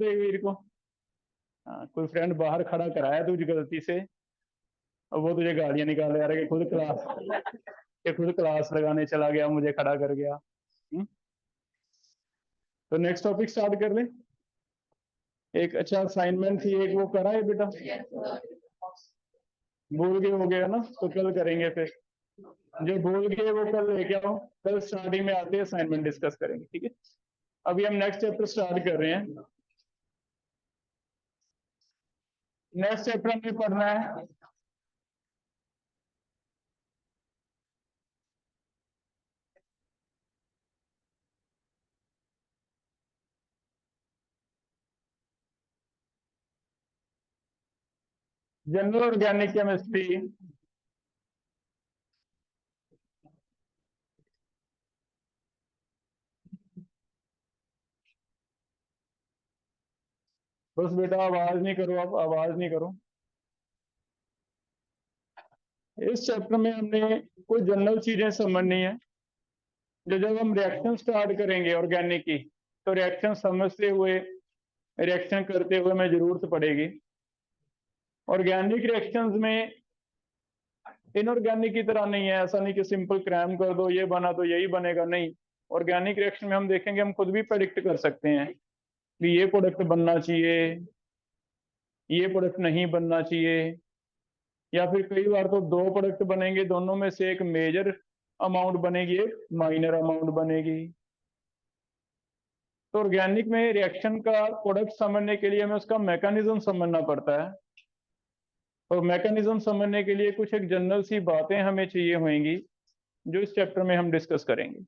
वीर को। हाँ, कोई फ्रेंड बाहर खड़ा कराया तुझे गलती से, और वो तुझे गालियां निकाल रहा है कि खुद क्लास लगाने चला गया, मुझे खड़ा कर गया। तो नेक्स्ट टॉपिक स्टार्ट कर ले। एक अच्छा असाइनमेंट थी, एक वो करा है बेटा? भूल गए हो गया ना, तो कल करेंगे फिर। जो भूल गए वो कल लेके आओ, कल स्टार्टिंग में आते असाइनमेंट डिस्कस करेंगे, ठीक है? अभी हम नेक्स्ट चैप्टर स्टार्ट कर रहे हैं। नेक्स्ट चैप्टर हमें पढ़ना है जनरल ऑर्गेनिक केमिस्ट्री। बस बेटा आवाज नहीं करो, आप आवाज नहीं करो। इस चैप्टर में हमने कोई जनरल चीजें समझनी है, जो जब हम रिएक्शन स्टार्ट करेंगे ऑर्गेनिक की, तो रिएक्शन समझते हुए, रिएक्शन करते हुए हमें जरूरत पड़ेगी। ऑर्गेनिक रिएक्शंस में इनऑर्गेनिक की तरह नहीं है, ऐसा नहीं कि सिंपल क्रैम कर दो ये बना तो यही बनेगा, नहीं। ऑर्गेनिक रिएक्शन में हम देखेंगे, हम खुद भी प्रेडिक्ट कर सकते हैं कि ये प्रोडक्ट बनना चाहिए, ये प्रोडक्ट नहीं बनना चाहिए, या फिर कई बार तो दो प्रोडक्ट बनेंगे, दोनों में से एक मेजर अमाउंट बनेगी, एक माइनर अमाउंट बनेगी। तो ऑर्गेनिक में रिएक्शन का प्रोडक्ट समझने के लिए हमें उसका मैकेनिज्म समझना पड़ता है, और मैकेनिज्म समझने के लिए कुछ एक जनरल सी बातें हमें चाहिए होंगी, जो इस चैप्टर में हम डिस्कस करेंगे।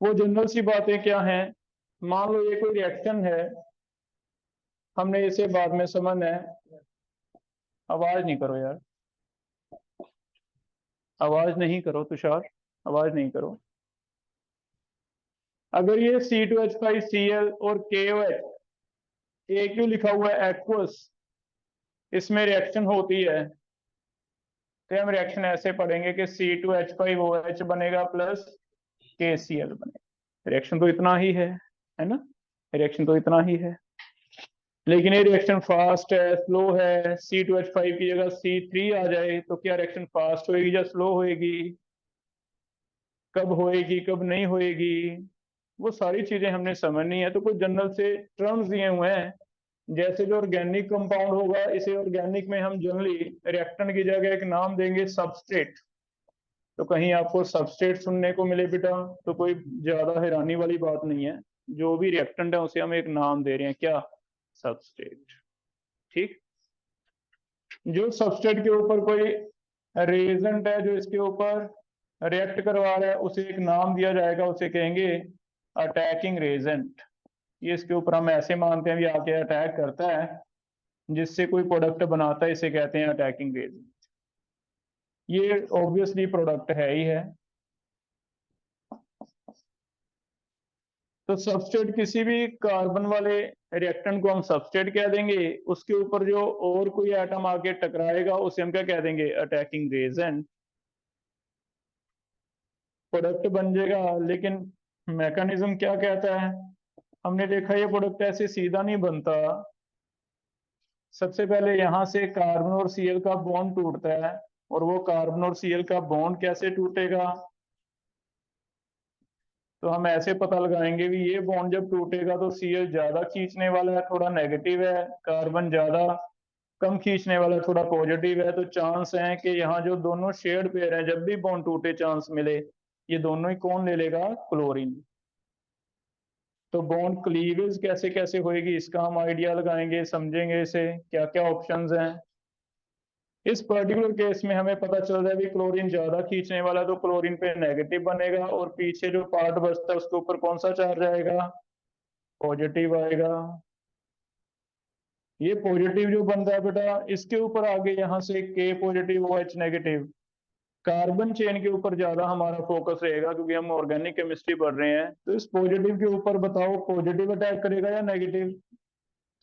वो जनरल सी बातें क्या हैं? मान लो ये कोई रिएक्शन है, हमने इसे बाद में समझना है। आवाज नहीं करो यार, आवाज नहीं करो तुषार, आवाज नहीं करो। अगर ये C2H5Cl और KOH AQ लिखा हुआ है एक्वस, इसमें रिएक्शन होती है, तो हम रिएक्शन ऐसे पढ़ेंगे कि C2H5OH बनेगा प्लस KCl बनेगा। रिएक्शन तो इतना ही है ना? रिएक्शन तो इतना ही है, लेकिन ये रिएक्शन फास्ट है, स्लो है। C2H5 की जगह C3 आ जाए तो क्या रिएक्शन फास्ट होएगी या स्लो होएगी? कब होएगी, कब नहीं होएगी? वो सारी चीजें हमने समझनी है। तो कुछ जनरल से टर्म्स दिए हुए हैं, जैसे जो ऑर्गेनिक कंपाउंड होगा, इसे ऑर्गेनिक में हम जनरली रिएक्टेंट की जगह एक नाम देंगे सबस्ट्रेट। तो कहीं आपको सबस्ट्रेट सुनने को मिले बेटा, तो कोई ज्यादा हैरानी वाली बात नहीं है। जो भी रिएक्टेंट है उसे हम एक नाम दे रहे हैं, क्या? सबस्ट्रेट। ठीक। जो सबस्ट्रेट के ऊपर कोई रिएजेंट है जो इसके ऊपर रिएक्ट करवा रहा है, उसे एक नाम दिया जाएगा, उसे कहेंगे अटैकिंग रेजेंट। ये इसके ऊपर हम ऐसे मानते हैं भी आके अटैक करता है, जिससे कोई प्रोडक्ट बनाता है, इसे कहते हैं अटैकिंग रेजेंट। ये ऑब्वियसली प्रोडक्ट है ही है। तो सबस्ट्रेट, किसी भी कार्बन वाले रिएक्टेंट को हम सबस्ट्रेट कह देंगे, उसके ऊपर जो और कोई एटम आके टकराएगा उसे हम क्या कह देंगे? Attacking Regent. प्रोडक्ट बन जाएगा, लेकिन मैकेनिज्म क्या कहता है? हमने देखा ये प्रोडक्ट ऐसे सीधा नहीं बनता। सबसे पहले यहां से कार्बन और Cl का बॉन्ड टूटता है, और वो कार्बन और Cl का बॉन्ड कैसे टूटेगा? तो हम ऐसे पता लगाएंगे भी ये बॉन्ड जब टूटेगा तो Cl ज्यादा खींचने वाला है, थोड़ा नेगेटिव है, कार्बन ज्यादा कम खींचने वाला है, थोड़ा पॉजिटिव है। तो चांस है कि यहाँ जो दोनों शेयर्ड पेयर हैं, जब भी बॉन्ड टूटे चांस मिले, ये दोनों ही कौन ले लेगा? क्लोरीन। तो बॉन्ड क्लीवेज कैसे कैसे होएगी, इसका हम आइडिया लगाएंगे, समझेंगे इसे क्या क्या ऑप्शंस हैं। इस पर्टिकुलर केस में हमें पता चल रहा है कि क्लोरीन ज्यादा खींचने वाला, तो क्लोरीन पे नेगेटिव बनेगा, और पीछे जो पार्ट बचता है उसके ऊपर कौन सा चार्ज आएगा? पॉजिटिव आएगा। ये पॉजिटिव जो बन रहा है बेटा, इसके ऊपर आगे यहाँ से K positive OH negative, carbon chain के ऊपर ज्यादा हमारा फोकस रहेगा, क्योंकि हम ऑर्गेनिक केमिस्ट्री पढ़ रहे हैं। तो इस पॉजिटिव के ऊपर बताओ, पॉजिटिव अटैक करेगा या नेगेटिव?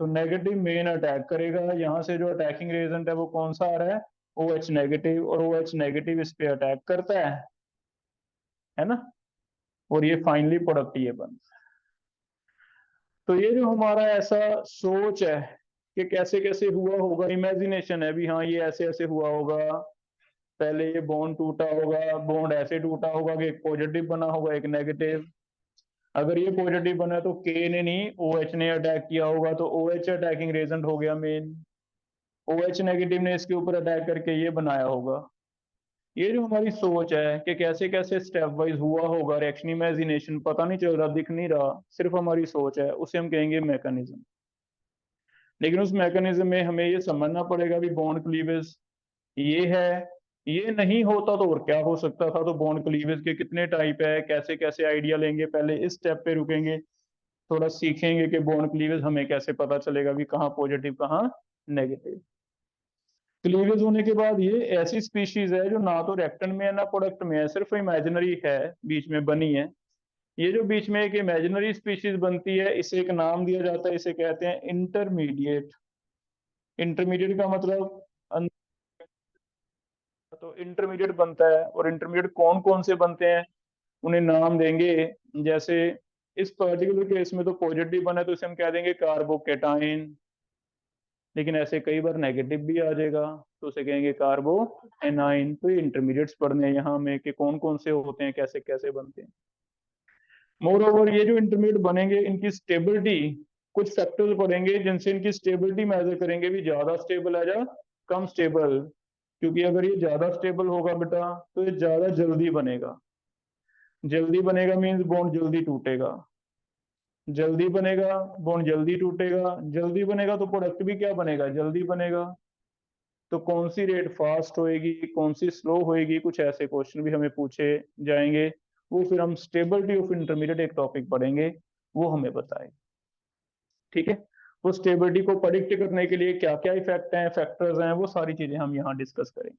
तो नेगेटिव मेन अटैक करेगा। यहाँ से जो अटैकिंग रेजेंट है वो कौन सा आ रहा है? OH नेगेटिव, और OH नेगेटिव इस पे अटैक करता है ना? और ये फाइनली प्रोडक्ट ये बनता है। तो ये जो हमारा ऐसा सोच है कि कैसे कैसे हुआ होगा, इमेजिनेशन है भी, हाँ ये ऐसे ऐसे हुआ होगा, पहले ये बॉन्ड टूटा होगा, बॉन्ड ऐसे टूटा होगा कि एक पॉजिटिव बना होगा एक नेगेटिव। अगर ये पॉजिटिव बना तो के ने नहीं OH ने अटैक किया होगा, तो OH अटैकिंग एजेंट हो गया मेन। OH नेगेटिव ने इसके ऊपर अटैक करके ये बनाया होगा। ये जो हमारी सोच है कि कैसे कैसे स्टेप वाइज हुआ होगा रिएक्शन, इमेजिनेशन, पता नहीं चल रहा, दिख नहीं रहा, सिर्फ हमारी सोच है, उसे हम कहेंगे मैकेनिज्म। लेकिन उस मैकेनिज्म में हमें ये समझना पड़ेगा भी बॉन्ड क्लीवेज ये है, ये नहीं होता तो और क्या हो सकता था। तो बॉन्ड क्लीवेज के कितने टाइप है, कैसे कैसे आइडिया लेंगे, पहले इस स्टेप पे रुकेंगे, थोड़ा सीखेंगे कि बॉन्ड क्लीवेज हमें कैसे पता चलेगा भी कहाँ पॉजिटिव कहाँ नेगेटिव। क्लीवेज होने के बाद ये ऐसी स्पीशीज है जो ना तो रेक्टन में है ना प्रोडक्ट में है, सिर्फ इमेजिनरी है, बीच में बनी है। ये जो बीच में एक इमेजिनरी स्पीशीज बनती है, इसे एक नाम दिया जाता है, इसे कहते हैं इंटरमीडिएट। इंटरमीडिएट का मतलब तो इंटरमीडिएट बनता है, और इंटरमीडिएट कौन कौन से बनते हैं उन्हें नाम देंगे। जैसे इस पर्टिकुलर केस में तो पॉजिटिव बना है तो इसे हम कह देंगे कार्बोकेटाइन, लेकिन ऐसे कई बार नेगेटिव भी आ जाएगा तो उसे कहेंगे कार्बो एनाइन। तो ये इंटरमीडिएट्स पढ़ने हैं यहाँ में कि कौन कौन से होते हैं, कैसे कैसे बनते हैं। मोर ओवर ये जो इंटरमीडिएट बनेंगे इनकी स्टेबिलिटी, कुछ फैक्टर्स पढ़ेंगे जिनसे इनकी स्टेबिलिटी मेजर करेंगे भी ज्यादा स्टेबल है या कम स्टेबल। क्योंकि अगर ये ज्यादा स्टेबल होगा बेटा तो ये ज्यादा जल्दी बनेगा। जल्दी बनेगा मीन्स बॉन्ड जल्दी टूटेगा, जल्दी बनेगा बॉन्ड जल्दी टूटेगा, जल्दी बनेगा तो प्रोडक्ट भी क्या बनेगा, जल्दी बनेगा। तो कौन सी रेट फास्ट होएगी, कौन सी स्लो होएगी, कुछ ऐसे क्वेश्चन भी हमें पूछे जाएंगे। वो फिर हम स्टेबिलिटी ऑफ इंटरमीडिएट एक टॉपिक पढ़ेंगे, वो हमें बताएगा। ठीक है, वो स्टेबिलिटी को प्रेडिक्ट करने के लिए क्या क्या इफेक्ट हैं, फैक्टर्स हैं, वो सारी चीजें हम यहाँ डिस्कस करेंगे।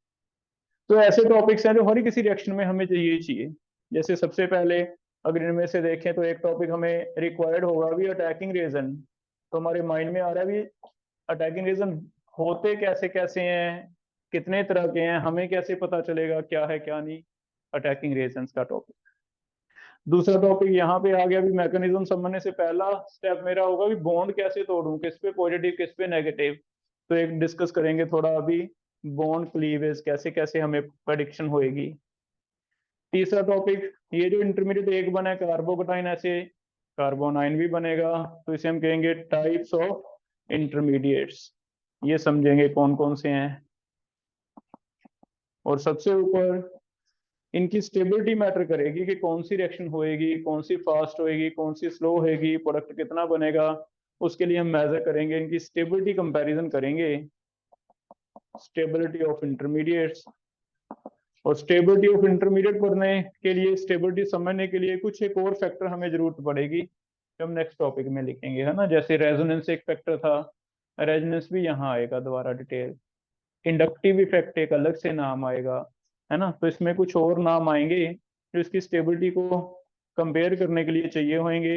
तो ऐसे टॉपिक्स हैं जो हर किसी रिएक्शन में हमें चाहिए चाहिए। जैसे सबसे पहले अगर इनमें से देखें तो एक टॉपिक हमें रिक्वायर्ड होगा भी अटैकिंग रीजन। तो हमारे माइंड में आ रहा है भी अटैकिंग रीजन होते कैसे कैसे हैं, कितने तरह के हैं, हमें कैसे पता चलेगा क्या है क्या नहीं, अटैकिंग रीजंस का टॉपिक। दूसरा टॉपिक यहाँ पे आ गया भी मैकेनिज्म समझने से पहला स्टेप मेरा होगा भी बॉन्ड कैसे तोड़ूं, किस पे पॉजिटिव किस पे नेगेटिव। तो एक डिस्कस करेंगे थोड़ा अभी बॉन्ड क्लीवेज कैसे कैसे हमें प्रेडिक्शन होएगी। तीसरा टॉपिक ये जो इंटरमीडिएट एक बना है कार्बोकेटाइन, ऐसे कार्बोनाइन भी बनेगा, तो इसे हम कहेंगे टाइप्स ऑफ इंटरमीडिएट्स। ये समझेंगे कौन कौन से हैं। और सबसे ऊपर इनकी स्टेबिलिटी मैटर करेगी कि कौन सी रिएक्शन होएगी, कौन सी फास्ट होएगी, कौन सी स्लो होएगी, प्रोडक्ट कितना बनेगा। उसके लिए हम मेजर करेंगे, इनकी स्टेबिलिटी कंपैरिजन करेंगे, स्टेबिलिटी ऑफ इंटरमीडिएट्स। और स्टेबिलिटी ऑफ इंटरमीडिएट पढ़ने के लिए, स्टेबिलिटी समझने के लिए कुछ एक और फैक्टर हमें जरूरत पड़ेगी जो हम नेक्स्ट टॉपिक में लिखेंगे, है ना। जैसे रेजोनेंस एक फैक्टर था, रेजोनेंस भी यहाँ आएगा दोबारा डिटेल। इंडक्टिव इफेक्ट एक अलग से नाम आएगा, है ना। तो इसमें कुछ और नाम आएंगे जो इसकी स्टेबिलिटी को कंपेयर करने के लिए चाहिए होंगे।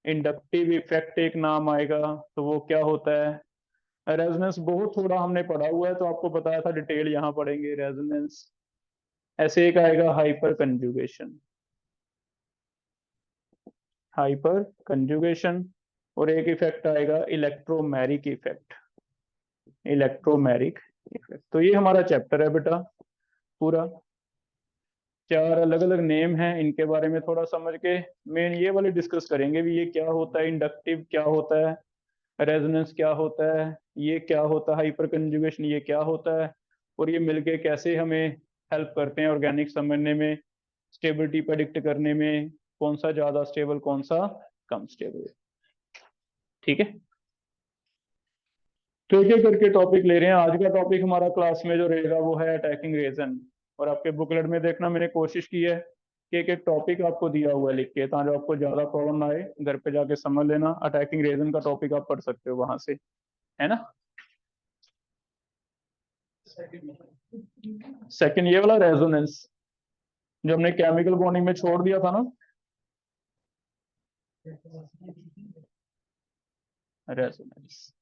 इंडक्टिव इफेक्ट एक नाम आएगा, तो वो क्या होता है। रेजोनेंस बहुत थोड़ा हमने पढ़ा हुआ है तो आपको बताया था, डिटेल यहाँ पढ़ेंगे रेजोनेंस। ऐसे एक आएगा हाइपर कंजुगेशन, हाइपर कंजुगेशन। और एक इफेक्ट आएगा इलेक्ट्रोमेरिक इफेक्ट, इलेक्ट्रोमेरिक इफेक्ट। तो ये हमारा चैप्टर है बेटा पूरा, चार अलग अलग नेम हैं, इनके बारे में थोड़ा समझ के मेन ये वाले डिस्कस करेंगे भी ये क्या होता है, इंडक्टिव क्या होता है, रेजोनेंस क्या होता है, ये क्या होता है हाइपर कंजुगेशन, ये क्या होता है, और ये मिलके कैसे हमें हेल्प करते हैं ऑर्गेनिक समझने में, स्टेबिलिटी प्रेडिक्ट करने में, कौन सा ज्यादा स्टेबल कौन सा कम स्टेबल। ठीक है, तो एक एक करके टॉपिक ले रहे हैं। आज का टॉपिक हमारा क्लास में जो रहेगा वो है अटैकिंग रीजन। और आपके बुकलेट में देखना मैंने कोशिश की है कि एक एक टॉपिक आपको दिया हुआ है लिख के, ताकि आपको ज्यादा प्रॉब्लम ना आए, घर पे जाके समझ लेना। अटैकिंग रीजन का टॉपिक आप पढ़ सकते हो वहां से, है ना। सेकंड ये वाला रेजोनेंस जो हमने केमिकल बॉन्डिंग में छोड़ दिया था ना, रेजोनेंस।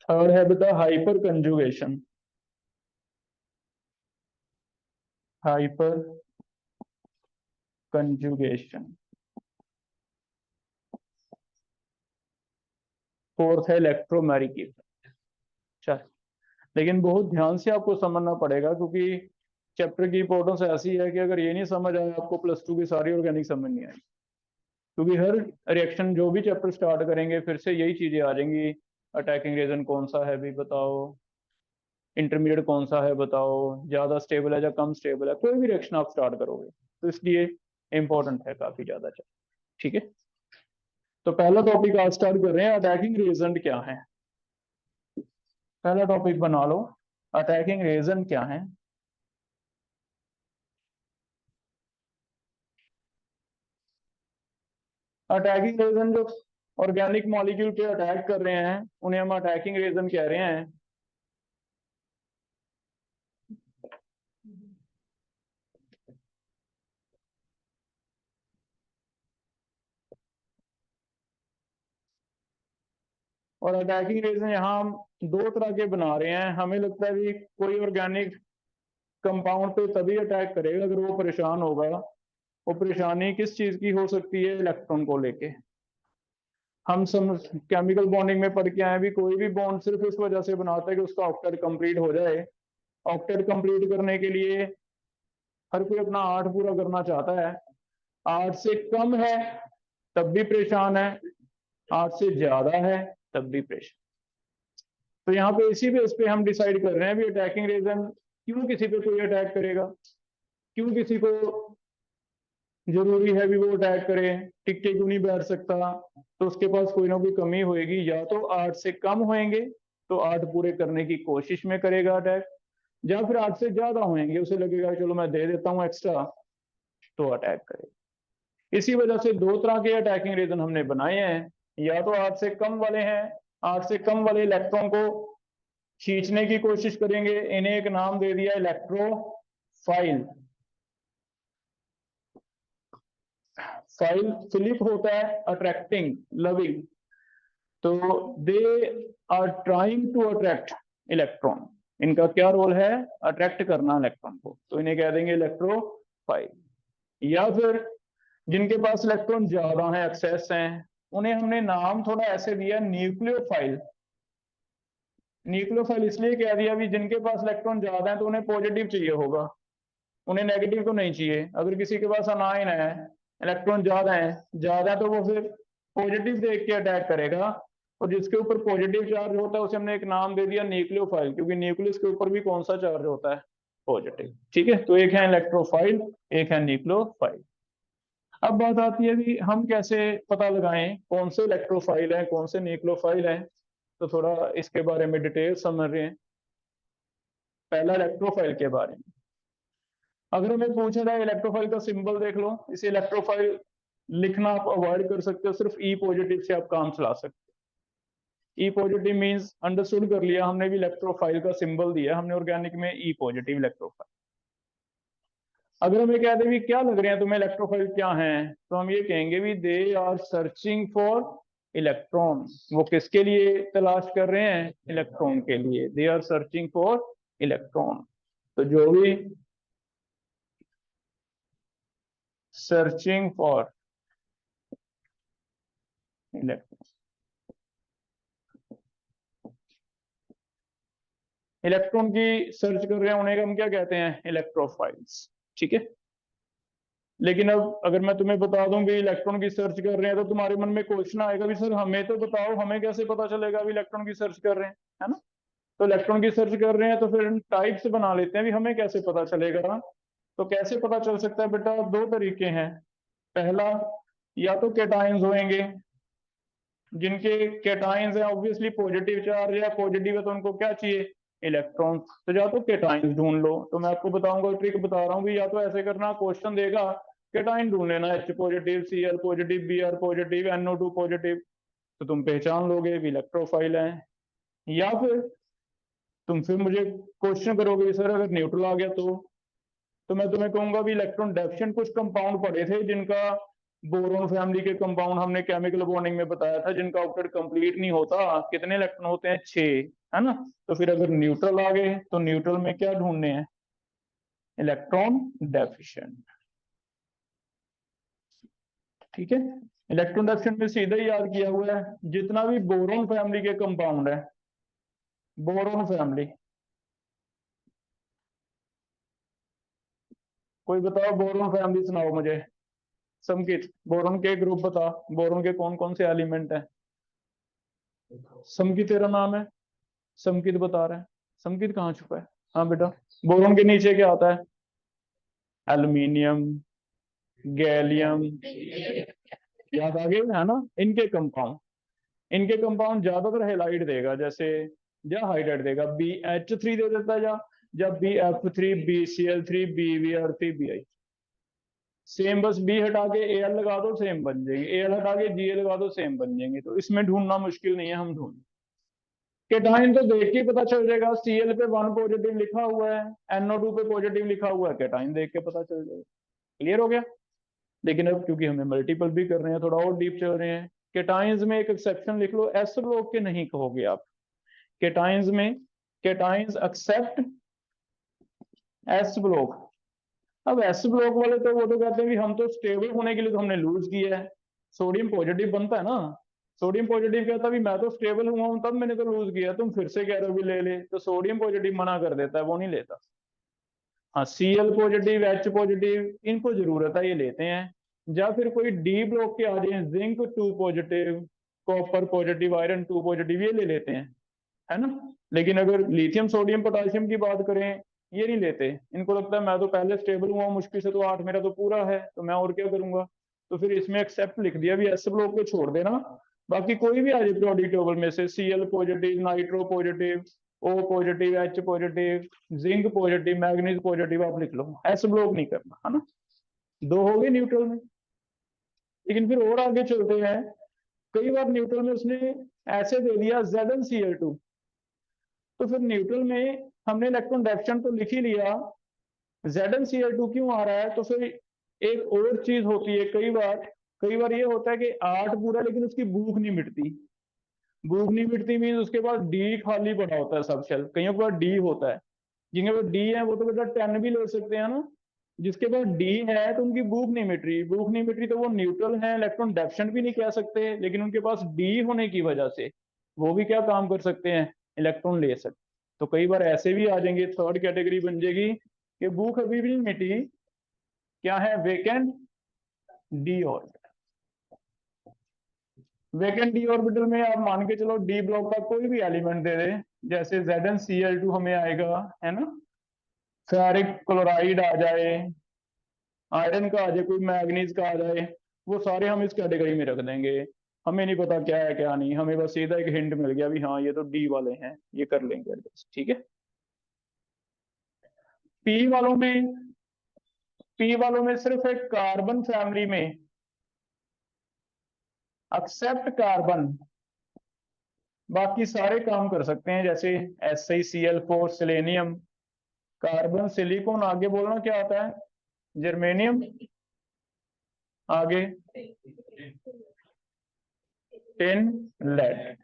थर्ड है बेटा hyper conjugation, hyper conjugation. Fourth है इलेक्ट्रोमेरिक इफेक्ट। चल, लेकिन बहुत ध्यान से आपको समझना पड़ेगा, क्योंकि चैप्टर की इंपॉर्टेंस ऐसी है कि अगर ये नहीं समझ आया आपको प्लस टू की सारी ऑर्गेनिक समझ नहीं आएगी। क्योंकि हर रिएक्शन जो भी चैप्टर स्टार्ट करेंगे फिर से यही चीजें आ जाएंगी। अटैकिंग रीजन कौन सा है भी बताओ, इंटरमीडिएट कौन सा है बताओ, ज्यादा स्टेबल है या कम स्टेबल है, कोई भी रिएक्शन आप स्टार्ट करोगे तो इसलिए इंपॉर्टेंट है काफी ज्यादा। ठीक है, तो पहला टॉपिक आज स्टार्ट कर रहे हैं, अटैकिंग रीजन क्या है। पहला टॉपिक बना लो, अटैकिंग रीजन क्या है। अटैकिंग रीजन जो ऑर्गेनिक मॉलिक्यूल पे अटैक कर रहे हैं उन्हें हम अटैकिंग रीजन कह रहे हैं। और अटैकिंग रीजन यहाँ हम दो तरह के बना रहे हैं। हमें लगता है कि कोई ऑर्गेनिक कंपाउंड पे तभी अटैक करेगा अगर वो परेशान होगा। वो परेशानी किस चीज की हो सकती है? इलेक्ट्रॉन को लेके। हम समझ केमिकल बॉन्डिंग में पढ़ के आए भी, कोई भी बॉन्ड सिर्फ इस वजह से बनाता है कि उसका ऑक्टेट कंप्लीट हो जाए। ऑक्टेट कंप्लीट करने के लिए हर कोई अपना 8 पूरा करना चाहता है। 8 से कम है तब भी परेशान है, 8 से ज्यादा है तब भी परेशान। तो यहाँ पे इसी बेस पे हम डिसाइड कर रहे हैं भी अटैकिंग रीजन क्यों किसी पे कोई अटैक करेगा, क्यों किसी को जरूरी है भी वो अटैक करे, टिक के क्यों नहीं बैठ सकता। तो उसके पास कोई ना कोई कमी होएगी, या तो 8 से कम होंगे तो 8 पूरे करने की कोशिश में करेगा अटैक, या फिर 8 से ज्यादा होंगे उसे लगेगा चलो मैं दे देता हूँ एक्स्ट्रा तो अटैक करेगा। इसी वजह से दो तरह के अटैकिंग रीजन हमने बनाए हैं। या तो 8 से कम वाले हैं, 8 से कम वाले इलेक्ट्रॉन को खींचने की कोशिश करेंगे, इन्हें एक नाम दे दिया इलेक्ट्रोफाइल। फाइल फिलिप होता है अट्रैक्टिंग, लविंग, तो they are trying to attract electron. इनका क्या रोल है? अट्रैक्ट करना इलेक्ट्रॉन को, तो इन्हें कह देंगे इलेक्ट्रोफाइल। या फिर जिनके पास इलेक्ट्रॉन ज्यादा है, एक्सेस हैं, उन्हें हमने नाम थोड़ा ऐसे दिया न्यूक्लियोफाइल। न्यूक्लियोफाइल इसलिए कह दिया भी जिनके पास इलेक्ट्रॉन ज्यादा है तो उन्हें पॉजिटिव चाहिए होगा, उन्हें नेगेटिव तो नहीं चाहिए। अगर किसी के पास अनायन है, इलेक्ट्रॉन ज्यादा है तो वो फिर पॉजिटिव देख के अटैक करेगा। और जिसके ऊपर पॉजिटिव चार्ज होता है उसे हमने एक नाम दे दिया न्यूक्लियोफाइल, क्योंकि न्यूक्लियस के ऊपर भी कौन सा चार्ज होता है? पॉजिटिव। ठीक है, तो एक है इलेक्ट्रोफाइल, एक है न्यूक्लियोफाइल। अब बात आती है कि हम कैसे पता लगाएं कौन से इलेक्ट्रोफाइल है कौन से न्यूक्लियोफाइल है। तो थोड़ा इसके बारे में डिटेल समझ रहे हैं। पहला इलेक्ट्रोफाइल के बारे में, अगर हमें पूछा जाए इलेक्ट्रोफाइल का सिंबल देख लो, इसे इलेक्ट्रोफाइल लिखना आप अवॉइड कर सकते हो, सिर्फ ई पॉजिटिव से आप काम चला सकते हो। ई पॉजिटिव मींस अंडरस्टूड कर लिया हमने भी, इलेक्ट्रोफाइल का सिंबल दिया हमने ऑर्गेनिक में ई पॉजिटिव इलेक्ट्रोफाइल। अगर हम ये कहते हैं भी क्या लग रहे हैं तुम्हें इलेक्ट्रोफाइल क्या हैं, तो हम ये कहेंगे भी they are searching for electron. वो किसके लिए तलाश कर रहे हैं? इलेक्ट्रॉन के लिए। They are searching for electron. तो जो भी सर्चिंग फॉर इलेक्ट्रॉन, इलेक्ट्रॉन की सर्च कर रहे हैं उन्हें हम क्या कहते हैं? इलेक्ट्रोफाइल्स। ठीक है, लेकिन अब अगर मैं तुम्हें बता दूं भी इलेक्ट्रॉन की सर्च कर रहे हैं तो तुम्हारे मन में क्वेश्चन आएगा भी सर हमें तो बताओ, हमें कैसे पता चलेगा भी इलेक्ट्रॉन की सर्च कर रहे हैं, है ना? तो इलेक्ट्रॉन की सर्च कर रहे हैं तो फिर टाइप्स बना लेते हैं भी हमें कैसे पता चलेगा। तो कैसे पता चल सकता है बेटा? दो तरीके हैं। पहला, या तो कैटायंस होंगे, जिनके कैटायंस है ऑब्वियसली पॉजिटिव चार्ज है, पॉजिटिव है तो उनको क्या चाहिए? इलेक्ट्रॉन। तो या तो कैटायंस ढूंढ लो, तो मैं आपको बताऊंगा ट्रिक बता रहा हूँ भी, या तो ऐसे करना क्वेश्चन देगा कैटायन ढूंढ लेना, H positive, Cl positive, Br positive, NO2 positive, तो तुम पहचान लोगे भी इलेक्ट्रोफाइल है। या फिर तुम फिर मुझे क्वेश्चन करोगे सर अगर न्यूट्रल आ गया तो मैं तुम्हें कहूंगा भी इलेक्ट्रॉन डेफिशिएंट कुछ कंपाउंड पड़े थे जिनका बोरोन फैमिली के कंपाउंड हमने केमिकल बॉन्डिंग में बताया था, जिनका ऑक्टेट कंप्लीट नहीं होता। कितने इलेक्ट्रॉन होते हैं? 6, है ना? तो फिर अगर न्यूट्रल आ गए तो न्यूट्रल में क्या ढूंढने हैं? Electron deficient. ठीक है, इलेक्ट्रॉन डायरेक्शन में सीधा ही याद किया हुआ है, जितना भी बोरोन फैमिली के कंपाउंड है, बोरोन फैमिली, कोई बताओ बोरोन फैमिली सुनाओ मुझे। समकित, बोरोन के ग्रुप बता, बोरोन के कौन कौन से एलिमेंट है। समकित तेरा नाम है, समकित बता रहा है, समकित कहाँ छुपा है। हाँ बेटा, बोरोन के नीचे क्या आता है, एल्यूमिनियम, गैलियम, याद आ गया है ना। इनके कंपाउंड ज्यादातर हेलाइड देगा, जैसे या हाइड्राइड देगा, BH3 दे देता है, या BF3, BCl3, BVR3, BI। Same, बस बी हटा के Al लगा दो, सेम बन जाएंगे, Al हटा के Ga लगा दो, सेम बन जाएंगे। तो इसमें ढूंढना मुश्किल नहीं है, हम ढूंढ। केटाइन तो देख के पता चल जाएगा, Cl पे 1 पॉजिटिव लिखा हुआ है, NO2 पे पॉजिटिव लिखा हुआ है, केटाइन देख के पता चल जाएगा। क्लियर हो गया। लेकिन अब क्योंकि हमें मल्टीपल भी कर रहे हैं, थोड़ा और डीप चल रहे हैं, केटाइंस में एक एक्सेप्शन लिख लो, एस ब्लॉक के नहीं कहोगे आप। केटाइंस में, केटाइंस एक्सेप्ट एस ब्लॉक। अब एस ब्लॉक वाले तो वो तो कहते हैं कि हम तो स्टेबल होने के लिए तो हमने लूज किया है। सोडियम पॉजिटिव बनता है ना, सोडियम पॉजिटिव कहता है भी मैं तो स्टेबल हुआ हूं, तब मैंने तो लूज किया, तुम फिर से कह रहे हो भी ले ले, तो सोडियम पॉजिटिव मना कर देता है, वो नहीं लेता। हाँ, Cl पॉजिटिव, H पॉजिटिव, इनको जरूरत है, ये लेते हैं। या फिर कोई डी ब्लॉक के आ जाए, zinc 2 positive, copper positive, iron 2 positive, ये ले लेते हैं, है ना। लेकिन अगर लिथियम सोडियम पोटाशियम की बात करें, ये नहीं लेते। इनको लगता है मैं तो पहले स्टेबल हुआ मुश्किल से, तो 8 मेरा तो पूरा है, तो मैं और क्या करूंगा। तो फिर इसमें एक्सेप्ट लिख दिया, भी एस ब्लॉक को छोड़ देना, बाकी कोई भी आ जाए पीरियोडिक टेबल में से, Cl positive, nitro positive, O positive, H positive, zinc positive, manganese positive, आप लिख लो, एस ब्लॉक नहीं करना, है ना। दो हो गए न्यूट्रल में। लेकिन फिर और आगे चलते हैं, कई बार न्यूट्रल में उसने ऐसे दे दिया ZnCl2, तो फिर न्यूट्रल में हमने इलेक्ट्रॉन डायरेक्शन तो लिख ही लिया, ZnCl2 क्यों आ रहा है। तो फिर एक और चीज होती है, कई बार ये होता है कि 8 पूरा, लेकिन उसकी भूख नहीं मिटती। भूख नहीं मिटती मीन उसके पास डी खाली पड़ा होता है, सब शेल कईयों के पास डी होता है। जिनके पास डी है वो तो बेटा 10 भी ले सकते हैं ना। जिसके पास डी है तो उनकी भूख नहीं मिट रही, भूख नहीं मिट रही, तो वो न्यूट्रल है, इलेक्ट्रॉन डेफिशिएंट भी नहीं कह सकते, लेकिन उनके पास डी होने की वजह से वो भी क्या काम कर सकते हैं, इलेक्ट्रॉन ले सकते। तो कई बार ऐसे भी आ जाएंगे, थर्ड कैटेगरी बन जाएगी कि भूख अभी भी नहीं मिटी, क्या है, vacant D orbital. Vacant D orbital में आप मान के चलो डी ब्लॉक का कोई भी एलिमेंट दे दे, जैसे ZnCl2 हमें आएगा, है ना। फेरिक क्लोराइड आ जाए, आयरन का आ जाए, कोई मैग्नीज का आ जाए, वो सारे हम इस कैटेगरी में रख देंगे। हमें नहीं पता क्या है क्या नहीं, हमें बस सीधा एक हिंट मिल गया भी हाँ ये तो डी वाले हैं, ये कर लेंगे एडजस्ट, ठीक है। पी वालों में, पी वालों में सिर्फ एक कार्बन फैमिली में एक्सेप्ट कार्बन, बाकी सारे काम कर सकते हैं, जैसे SiCl4, सेलेनियम, कार्बन, सिलिकॉन, आगे बोलना क्या आता है, जर्मेनियम, आगे टिन, लेड।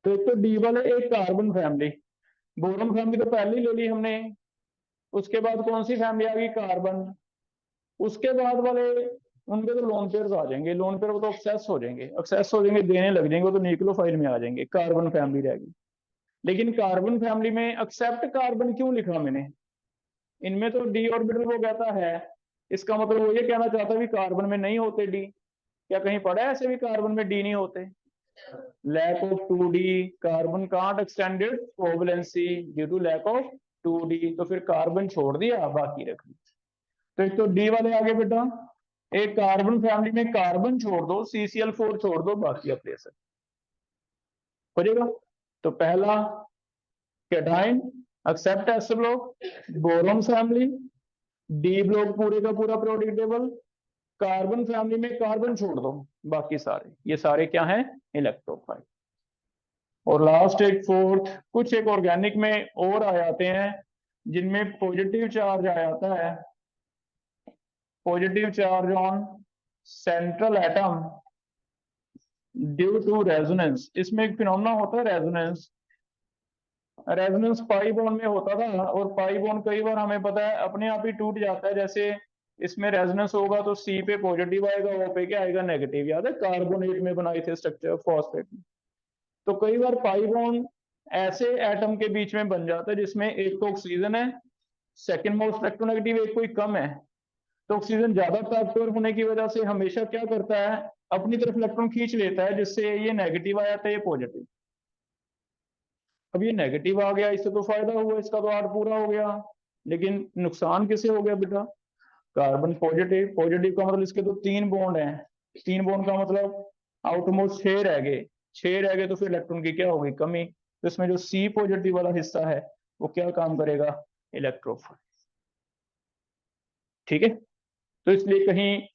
तो एक तो डी वाले एक कार्बन फैमिली, बोरॉन फैमिली तो पहले ही ले ली हमने। उसके बाद कौन सी फैमिली आ गई, कार्बन। उसके बाद वाले उनके तो लोन पेयर्स आ जाएंगे, लोन पेयर वो तो एक्सेस हो जाएंगे, एक्सेस हो जाएंगे, देने लग जाएंगे, वो तो न्यूक्लियोफाइल में आ जाएंगे, कार्बन फैमिली रहेगी। लेकिन कार्बन फैमिली में एक्सेप्ट कार्बन क्यों लिखा मैंने, इनमें तो डी ऑर्बिटल वो कहता है, इसका मतलब वो ये कहना चाहता है कि कार्बन में नहीं होते डी। क्या कहीं पढ़ा है ऐसे भी कार्बन में डी नहीं होते, lack of 2d, carbon can't extended covalency due to lack of 2d, तो फिर कार्बन छोड़ दिया, बाकी रख दिया। तो एक तो डी वाले आगे बेटा, एक कार्बन फैमिली में कार्बन छोड़ दो, CCl4 छोड़ दो, बाकी आप ले सकते हो जाएगा। तो पहला cation except s block, boron family, d block पूरे का पूरा पीरियोडिक टेबल, कार्बन फैमिली में कार्बन छोड़ दो, बाकी सारे, ये सारे क्या हैं, इलेक्ट्रोफाइल। और लास्ट एक फोर्थ, कुछ एक ऑर्गेनिक में और आ जाते हैं जिनमें पॉजिटिव चार्ज आ जाता है, positive charge on central atom due to resonance. इसमें एक फिनोमेना होता है रेजोनेंस, रेजोनेंस पाई बॉन्ड में होता था, और पाई बॉन्ड कई बार हमें पता है अपने आप ही टूट जाता है। जैसे इसमें रेजोनेंस होगा तो सी पे पॉजिटिव आएगा, ओ पे क्या आएगा, नेगेटिव। याद है कार्बोनेट में बनाए थे स्ट्रक्चर फॉस्फेट में। तो कई बार पाई बॉन्ड ऐसे एटम के बीच में बन जाता है जिसमें एक तो ऑक्सीजन है, सेकंड मोस्ट इलेक्ट्रोनेगेटिव, एक कोई कम है। तो ऑक्सीजन ज्यादा ट्रांसफर होने की वजह से हमेशा क्या करता है, अपनी तरफ इलेक्ट्रॉन खींच लेता है, जिससे ये नेगेटिव आ जाता है, ये पॉजिटिव। अब ये नेगेटिव आ गया, इससे तो फायदा हुआ, इसका तो आर्ट पूरा हो गया। लेकिन नुकसान किसे हो गया बेटा, कार्बन पॉजिटिव। पॉजिटिव का मतलब इसके तो 3 बॉन्ड हैं, 3 बॉन्ड का मतलब आउटमोस्ट 6 रह गए। 6 रह गए तो फिर इलेक्ट्रॉन की क्या होगी, कमी। तो इसमें जो सी पॉजिटिव वाला हिस्सा है वो क्या काम करेगा, इलेक्ट्रोफाइल। ठीक है, तो इसलिए कहीं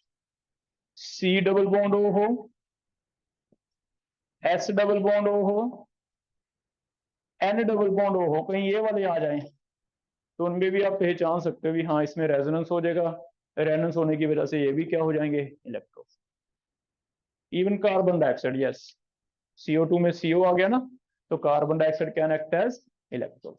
सी डबल बॉन्ड ओ हो, एस डबल बॉन्ड ओ हो, एन डबल बॉन्ड ओ हो, कहीं ये वाले आ जाएं तो उनमें भी आप पहचान सकते हो भी हाँ इसमें रेजोनेंस हो जाएगा। रेजोनेंस होने की वजह से ये भी क्या हो जाएंगे, electro. Even carbon dioxide, yes, CO2 में CO आ गया ना, तो carbon dioxide can act as electro,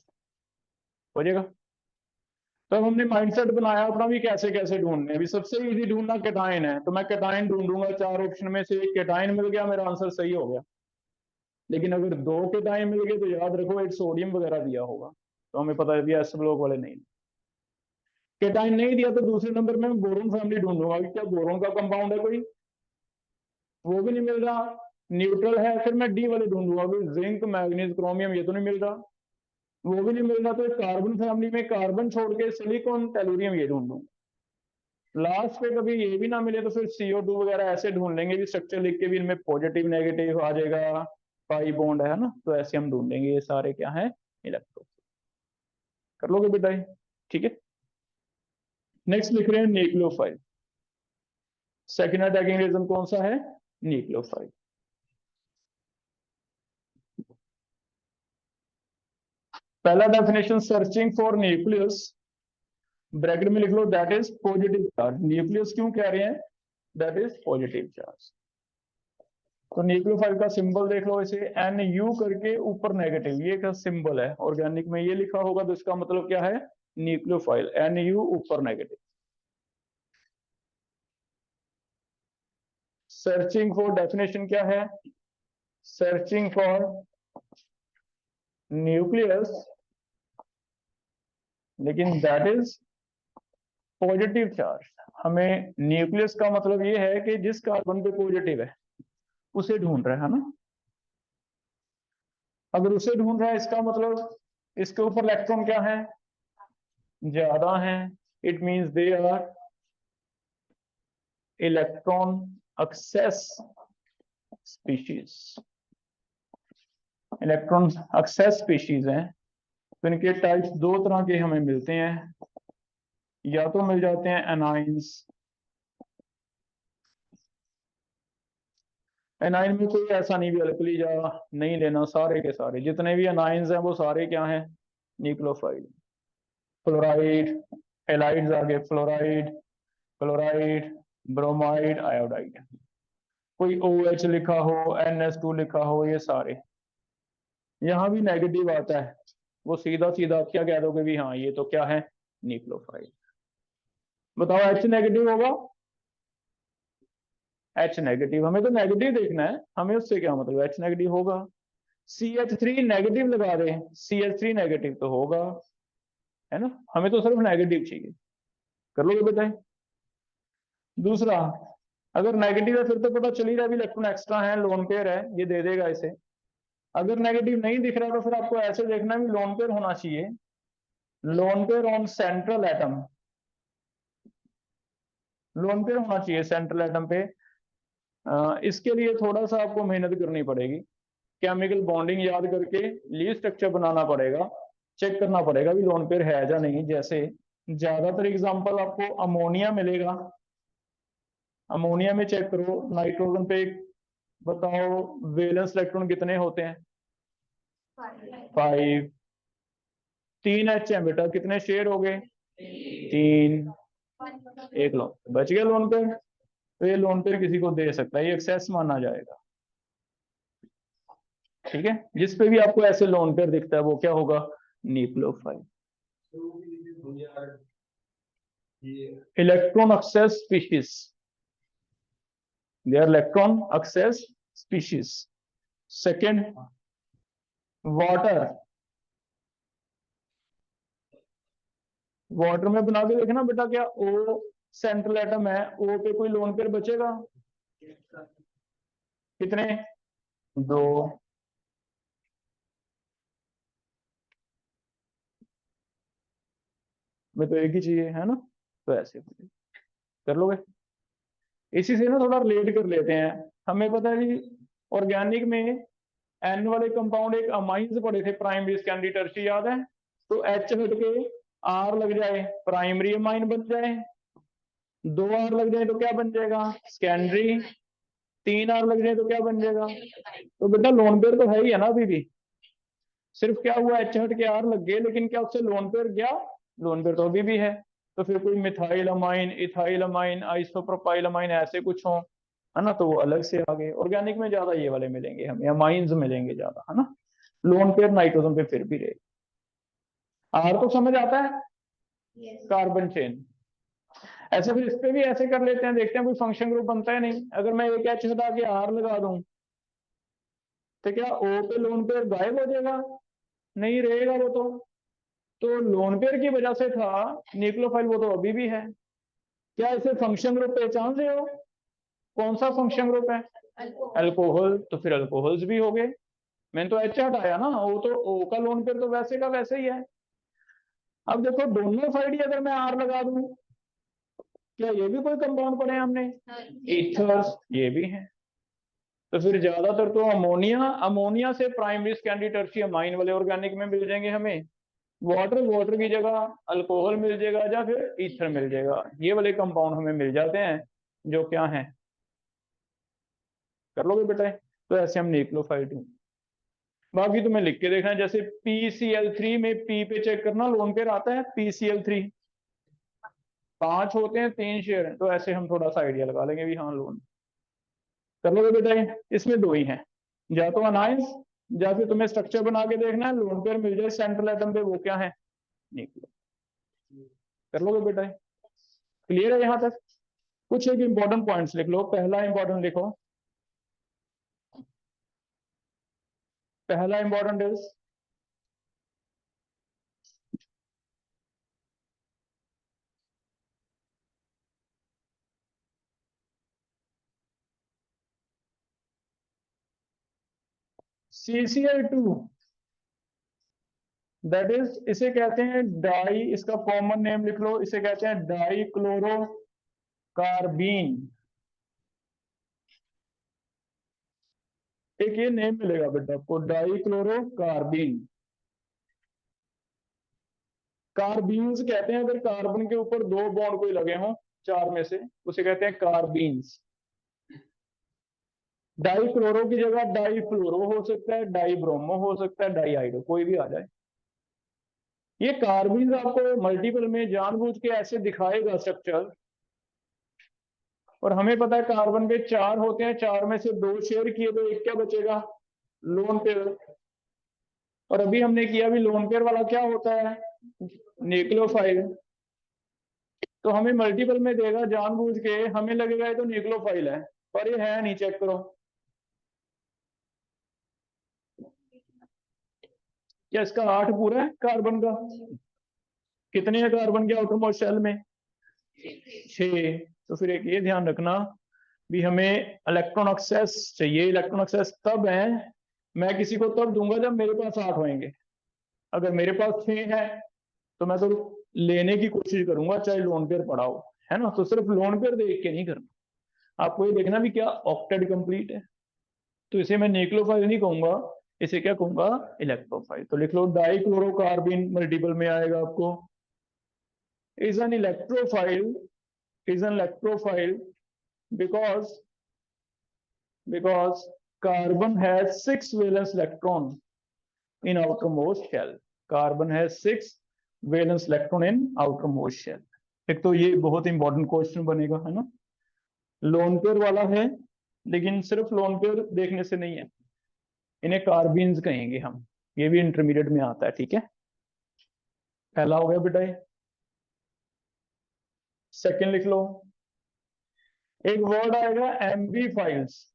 हो जाएगा। तो अब हमने माइंडसेट बनाया अपना भी कैसे कैसे ढूंढने। अभी सबसे इजी ढूंढना केटाइन है, तो मैं केटाइन ढूंढूंगा, 4 ऑप्शन में से एक केटाइन मिल गया, मेरा आंसर सही हो गया। लेकिन अगर 2 केटाइन मिल गए तो याद रखो एक सोडियम वगैरह दिया होगा, तो हमें पता है भी एस ब्लॉक वाले नहीं। केटाइन नहीं दिया तो दूसरे नंबर में बोरोन फैमिली ढूंढूंगा, क्या बोरोन का कंपाउंड है कोई, वो भी नहीं मिल रहा। न्यूट्रल है, फिर मैं डी वाले ढूंढूंगा, जिंक मैग्नीज क्रोमियम, ये तो नहीं मिल रहा, वो भी नहीं मिल रहा। तो कार्बन फैमिली में कार्बन छोड़ के सिलिकॉन टेलुरियम ये ढूंढूंगा। लास्ट पे कभी ये भी ना मिले तो फिर CO2 वगैरह ऐसे ढूंढ लेंगे भी, स्ट्रक्चर लिख के भी इनमें पॉजिटिव नेगेटिव आ जाएगा, पाई बॉन्ड है ना, तो ऐसे हम ढूंढेंगे। ये सारे क्या है, इलेक्ट्रो। कर लोगे बेटा ये, ठीक है। नेक्स्ट लिख रहे हैं न्यूक्लियोफाइल। सेकेंड अटैकिंग रीजन कौन सा है, न्यूक्लियोफाइल। पहला definition, searching for nucleus, bracket में लिख लो that is positive charge. Nucleus क्यों कह रहे हैं, दैट इज पॉजिटिव चार्ज। तो न्यूक्लियोफाइल का सिंबल देख लो, इसे NU करके ऊपर नेगेटिव, ये का सिंबल है। ऑर्गेनिक में ये लिखा होगा तो इसका मतलब क्या है, न्यूक्लियोफाइल, NU ऊपर नेगेटिव। सर्चिंग फॉर डेफिनेशन क्या है, सर्चिंग फॉर न्यूक्लियस, लेकिन दैट इज पॉजिटिव चार्ज। हमें न्यूक्लियस का मतलब ये है कि जिस कार्बन पे पॉजिटिव है उसे ढूंढ रहे हैं ना। अगर उसे ढूंढ रहा है इसका मतलब इसके ऊपर इलेक्ट्रॉन क्या है, ज्यादा है। It means they are electron excess species, electron excess species हैं। तो इनके टाइप्स 2 तरह के हमें मिलते हैं, या तो मिल जाते हैं एनाइंस। एनाइन में कोई ऐसा नहीं भी अल्कली जा नहीं लेना, सारे के सारे जितने भी एनाइंस हैं वो सारे क्या हैं, न्यूक्लियोफाइल। फ्लोराइड, हेलाइड्स आगे, फ्लोराइड, क्लोराइड, ब्रोमाइड, आयोडाइड। कोई OH लिखा हो, NH2 लिखा हो, ये सारे। यहाँ भी नेगेटिव आता है, वो सीधा सीधा आप क्या कह दोगे भी हाँ ये तो क्या है, न्यूक्लियोफाइल। बताओ H नेगेटिव होगा, H नेगेटिव, हमें तो नेगेटिव देखना है, हमें उससे क्या मतलब, H नेगेटिव होगा। CH3 नेगेटिव लगा रहे हैं, CH3 नेगेटिव तो होगा, है ना, हमें तो सिर्फ नेगेटिव चाहिए। कर लोगे बताए। दूसरा, अगर नेगेटिव है फिर तो पता चल ही रहा है इलेक्ट्रॉन एक्स्ट्रा है, लोन पेयर है, ये दे देगा इसे। अगर नेगेटिव नहीं दिख रहा तो फिर आपको ऐसे देखना है लोन पेयर होना चाहिए, lone pair on central atom, lone pair होना चाहिए सेंट्रल एटम पे। इसके लिए थोड़ा सा आपको मेहनत करनी पड़ेगी, केमिकल बॉन्डिंग याद करके ली स्ट्रक्चर बनाना पड़ेगा, चेक करना पड़ेगा भी लोन पेयर है या नहीं। जैसे ज्यादातर एग्जांपल आपको अमोनिया मिलेगा, अमोनिया में चेक करो नाइट्रोजन पे, बताओ वैलेंस इलेक्ट्रॉन कितने होते हैं, 5। 3 H है बेटा, कितने शेयर हो गए, 3, एक लोन बच गया लोन पेयर। तो ये लोन पेयर किसी को दे सकता है, ये एक्सेस माना जाएगा। ठीक है, जिस पे भी आपको ऐसे लोन पेयर दिखता है वो क्या होगा, nucleophile. Electron excess species, they are electron excess species. Second, water, water में बना के देखना बेटा, क्या ओ सेंट्रल एटम है, ओ पे कोई लोन पेयर बचेगा, कितने, दो। में तो एक ही चाहिए है ना, तो ऐसे कर लोगे। इसी से ना थोड़ा रिलेट कर लेते हैं, हमें पता है जी ऑर्गेनिक में एन वाले कंपाउंड एक अमाइंस पढ़े थे, प्राइमरी सेकेंडरी टर्शियरी, याद है। तो एच हट के आर लग जाए प्राइमरी अमाइन बन जाए, दो आर लग जाए तो क्या बन जाएगा, सेकेंडरी, तीन आर लग जाए तो क्या बन जाएगा। तो बेटा लोन पेयर तो है ही है ना अभी भी, सिर्फ क्या हुआ एच हट के आर लग गए, लेकिन क्या उससे लोन पेयर गया, लोन पेयर तो अभी भी है। तो फिर कोई methyl amine, ethyl amine, isopropyl amine ऐसे कुछ हो, है ना, तो वो अलग से आ गए। ऑर्गेनिक में ज्यादा ये वाले मिलेंगे हमें, अमाइंस मिलेंगे ज्यादा, है ना। लोन पेयर नाइट्रोजन पे फिर भी रहे। आर तो समझ आता है, कार्बन चेन। ऐसे फिर इस पे भी ऐसे कर लेते हैं, देखते हैं कोई फंक्शन ग्रुप बनता है नहीं। अगर मैं एक एच हटा के आर लगा दूं तो क्या ओ पे लोन पेयर गायब हो जाएगा, नहीं रहेगा वो तो लोन पेयर की वजह से था न्यूक्लियोफाइल, वो तो अभी भी है। क्या इसे फंक्शन ग्रुप पहचान रहे हो, कौन सा फंक्शन ग्रुप है, अल्कोहल, तो फिर अल्कोहल्स भी हो गए। मैंने तो एच हटाया ना, वो तो ओ का लोन पेयर तो वैसे का वैसे ही है। अब देखो दोनों साइड ही अगर मैं आर लगा दूं, क्या ये भी कोई कंपाउंड पढ़े हमने, ईथर्स, ये भी है। तो फिर ज्यादातर तो अमोनिया, अमोनिया से प्राइमरी सेकेंडरी टर्शियरी अमाइन वाले ऑर्गेनिक में मिल जाएंगे हमें। वाटर, वाटर की जगह अल्कोहल मिल जाएगा या फिर ईथर मिल जाएगा, ये वाले कंपाउंड हमें मिल जाते हैं जो क्या है, कर लोगे बेटा। तो ऐसे हम न्यूक्लियोफाइल टू, बाकी तुम्हें लिख के देखना है, जैसे PCl3 में पी पे चेक करना, लोन पेयर आता है PCl3, 5 होते हैं, 3 शेयर हैं, तो ऐसे हम थोड़ा सा आइडिया लगा लेंगे भी हाँ लोन कर लोगे बेटा। इसमें दो ही हैं, या तो अनाइंस, या फिर तुम्हें स्ट्रक्चर बना के देखना है, लोन पेयर मिल जाए सेंट्रल एटम पे, वो क्या है, न्यूक्लियो, कर लोगे बेटा। क्लियर है यहाँ तक। कुछ एक इंपॉर्टेंट पॉइंट्स लिख लो। पहला इंपॉर्टेंट लिखो, पहला important is CCl2, that is, इसे कहते हैं डाई, इसका कॉमन नेम लिख लो, इसे कहते हैं डाई क्लोरो कार्बीन। एक ये नेम मिलेगा बेटा आपको, डाई क्लोरो कार्बीन। कार्बीन्स कहते हैं अगर कार्बन के ऊपर दो बॉन्ड कोई लगे हों चार में से, उसे कहते हैं कार्बीन्स। डाई क्लोरो की जगह डाई फ्लोरो हो सकता है, डाई ब्रोमो हो सकता है, डाई आइडो, कोई भी आ जाए। ये कार्बीन आपको मल्टीपल में जानबूझ के ऐसे दिखाएगा स्ट्रक्चर, और हमें पता है कार्बन के 4 होते हैं, 4 में से 2 शेयर किए तो एक क्या बचेगा, लोन पेयर। और अभी हमने किया भी लोन पेयर वाला क्या होता है, न्यूक्लियोफाइल। तो हमें मल्टीपल में देगा जानबूझ के, हमें लगेगा ये तो न्यूक्लियोफाइल है, पर ये है नहीं, चेक करो। क्या इसका 8 पूरा है कार्बन का, कितने है कार्बन के आउटरमोस्ट शेल में, 6। तो फिर एक ये ध्यान रखना भी, हमें इलेक्ट्रॉन एक्सेस चाहिए। इलेक्ट्रॉन एक्सेस तब है, मैं किसी को तब दूंगा जब मेरे पास 8 होंगे। अगर मेरे पास 6 है तो मैं तो लेने की कोशिश करूंगा चाहे लोन पेयर पड़ा हो, है ना। तो सिर्फ लोन पेयर देख के नहीं करना, आपको ये देखना भी क्या ऑक्टेट कंप्लीट है। तो इसे मैं न्यूक्लियोफाइल नहीं कहूंगा, इसे क्या कहूंगा, इलेक्ट्रोफाइल। तो लिख लो डाइक्लोरोकार्बिन, मल्टीपल में आएगा आपको, is an electrophile, is an electrophile because because carbon has 6 valence electron in outermost shell. Carbon has 6 valence electron in outermost shell. एक तो ये बहुत इंपॉर्टेंट क्वेश्चन बनेगा, है ना। लोन पेयर वाला है, लेकिन सिर्फ लोन पेयर देखने से नहीं है, इन्हें कार्बीन्स कहेंगे हम, ये भी इंटरमीडिएट में आता है, ठीक है। पहला हो गया बेटा ये। सेकंड लिख लो, एक वर्ड आएगा एमबी फाइल्स।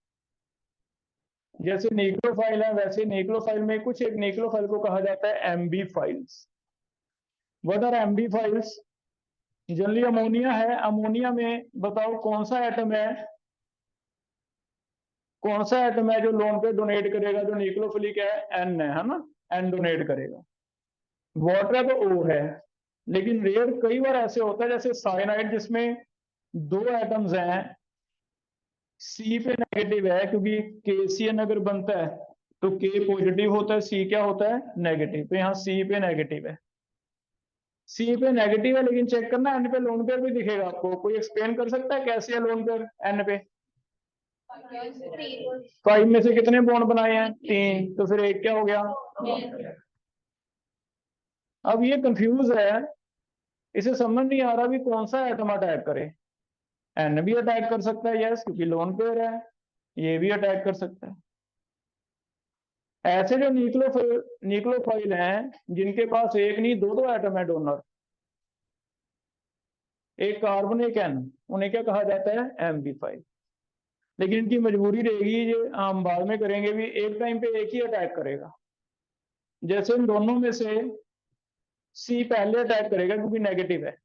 जैसे न्यूक्लियोफाइल है वैसे न्यूक्लियोफाइल में कुछ एक न्यूक्लियोफाइल को कहा जाता है MB files. What are MB files? Generally ammonia है, अमोनिया में बताओ कौन सा एटम है, कौन सा एटम है जो लोन पे डोनेट करेगा, जो न्यूक्लियोफिलिक है, एन है ना, एन डोनेट करेगा। वाटर है तो ओ है, लेकिन रेयर कई बार ऐसे होता है जैसे साइनाइड जिसमें दो एटम्स हैं, सी पे नेगेटिव है क्योंकि KCN अगर बनता है तो K पॉजिटिव होता है, सी क्या होता है, नेगेटिव, तो यहाँ सी पे नेगेटिव है, सी पे नेगेटिव है, लेकिन चेक करना एन पे लोन पेयर भी दिखेगा आपको। कोई एक्सप्लेन कर सकता है कैसे है लोन पेयर एन पे? 5 में से कितने बॉन्ड बनाए हैं, 3, तो फिर एक क्या हो गया। अब ये कंफ्यूज है, इसे समझ नहीं आ रहा भी कौन सा एटम अटैक करे। एन भी अटैक कर सकता है, यस, क्योंकि लोन पेयर है, ये भी अटैक कर सकता है। ऐसे जो न्यूक्लियोफाइल हैं जिनके पास एक नहीं दो दो एटम है डोनर, एक कार्बन एक एन, उन्हें क्या कहा जाता है, एमबी फाइल। लेकिन इनकी मजबूरी रहेगी, ये हम बाद में करेंगे भी, एक टाइम पे एक ही अटैक करेगा। जैसे इन दोनों में से सी पहले अटैक करेगा क्योंकि नेगेटिव है।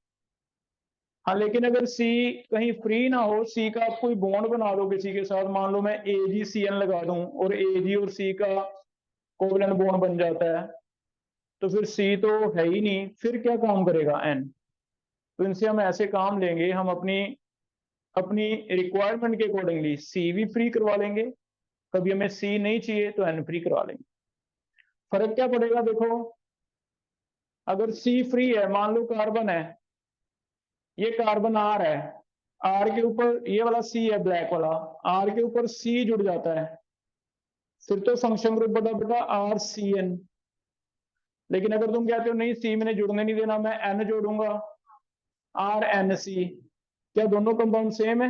हाँ, लेकिन अगर सी कहीं फ्री ना हो, सी का आप कोई बॉन्ड बना दो किसी के साथ, मान लो मैं AgCN लगा दूं और Ag और C का कोवलेंट बॉन्ड बन जाता है, तो फिर C तो है ही नहीं, फिर क्या काम करेगा N। तो इनसे हम ऐसे काम लेंगे, हम अपनी अपनी रिक्वायरमेंट के अकॉर्डिंगली C भी फ्री करवा लेंगे, कभी हमें C नहीं चाहिए तो N फ्री करवा लेंगे। फर्क क्या पड़ेगा देखो, अगर C फ्री है, मान लो कार्बन है, ये कार्बन R है, R के ऊपर ये वाला C है ब्लैक वाला, R के ऊपर C जुड़ जाता है, फिर तो फंक्शन ग्रुप बटा बटा RCN। लेकिन अगर तुम कहते हो नहीं C मैंने जुड़ने नहीं देना, मैं N जोड़ूंगा, RNC, क्या दोनों कंपाउंड सेम है?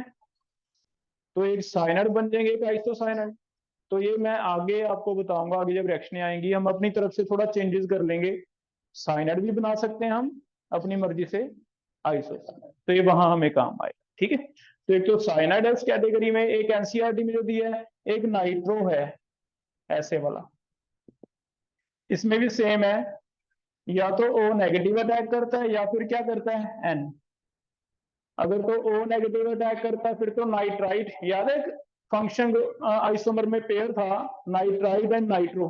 तो एक साइनाइड बन जाएंगे, एक आइसोसाइनाइड। तो ये मैं आगे आपको बताऊंगा, आगे जब रिएक्शनें आएंगी हम अपनी तरफ से थोड़ा चेंजेस कर लेंगे, साइनाइड भी बना सकते हैं हम अपनी मर्जी से, आइसोसाइनाइड, तो ये वहां हमें काम आएगा, ठीक है। तो एक तो साइनाइड है इस कैटेगरी में, एक एनसीईआरटी में जो दिया है, एक नाइट्रो है ऐसे वाला, इसमें भी सेम है, या तो O नेगेटिव अटैक करता है या फिर क्या करता है N। अगर तो O नेगेटिव अटैक करता है फिर तो नाइट्राइट, याद है फंक्शन आइसोमर में पेयर था नाइट्राइट एंड नाइट्रो,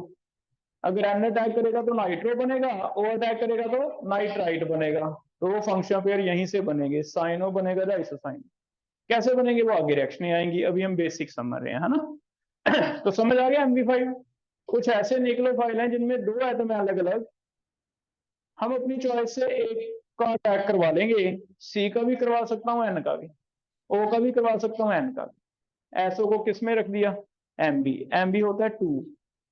अगर N अटैक करेगा तो नाइट्रो बनेगा, O अटैक करेगा तो नाइट्राइट बनेगा, तो वो फंक्शन पेयर यहीं से बनेंगे, साइनो बनेगा या आइसोसाइन। कैसे बनेंगे वो आगे रिएक्शन आएंगी, अभी हम बेसिक समझ रहे हैं, है ना। तो समझ आ गया MB5। कुछ ऐसे न्यूक्लियोफाइल हैं जिनमें दो एटम है अलग अलग, हम अपनी चॉइस से एक का अटैक करवा लेंगे, सी का भी करवा सकता हूँ, एन का भी, ओ का भी करवा सकता हूँ, एन का भी। एसओ को किस में रख दिया, एमबी, एमबी होता है टू,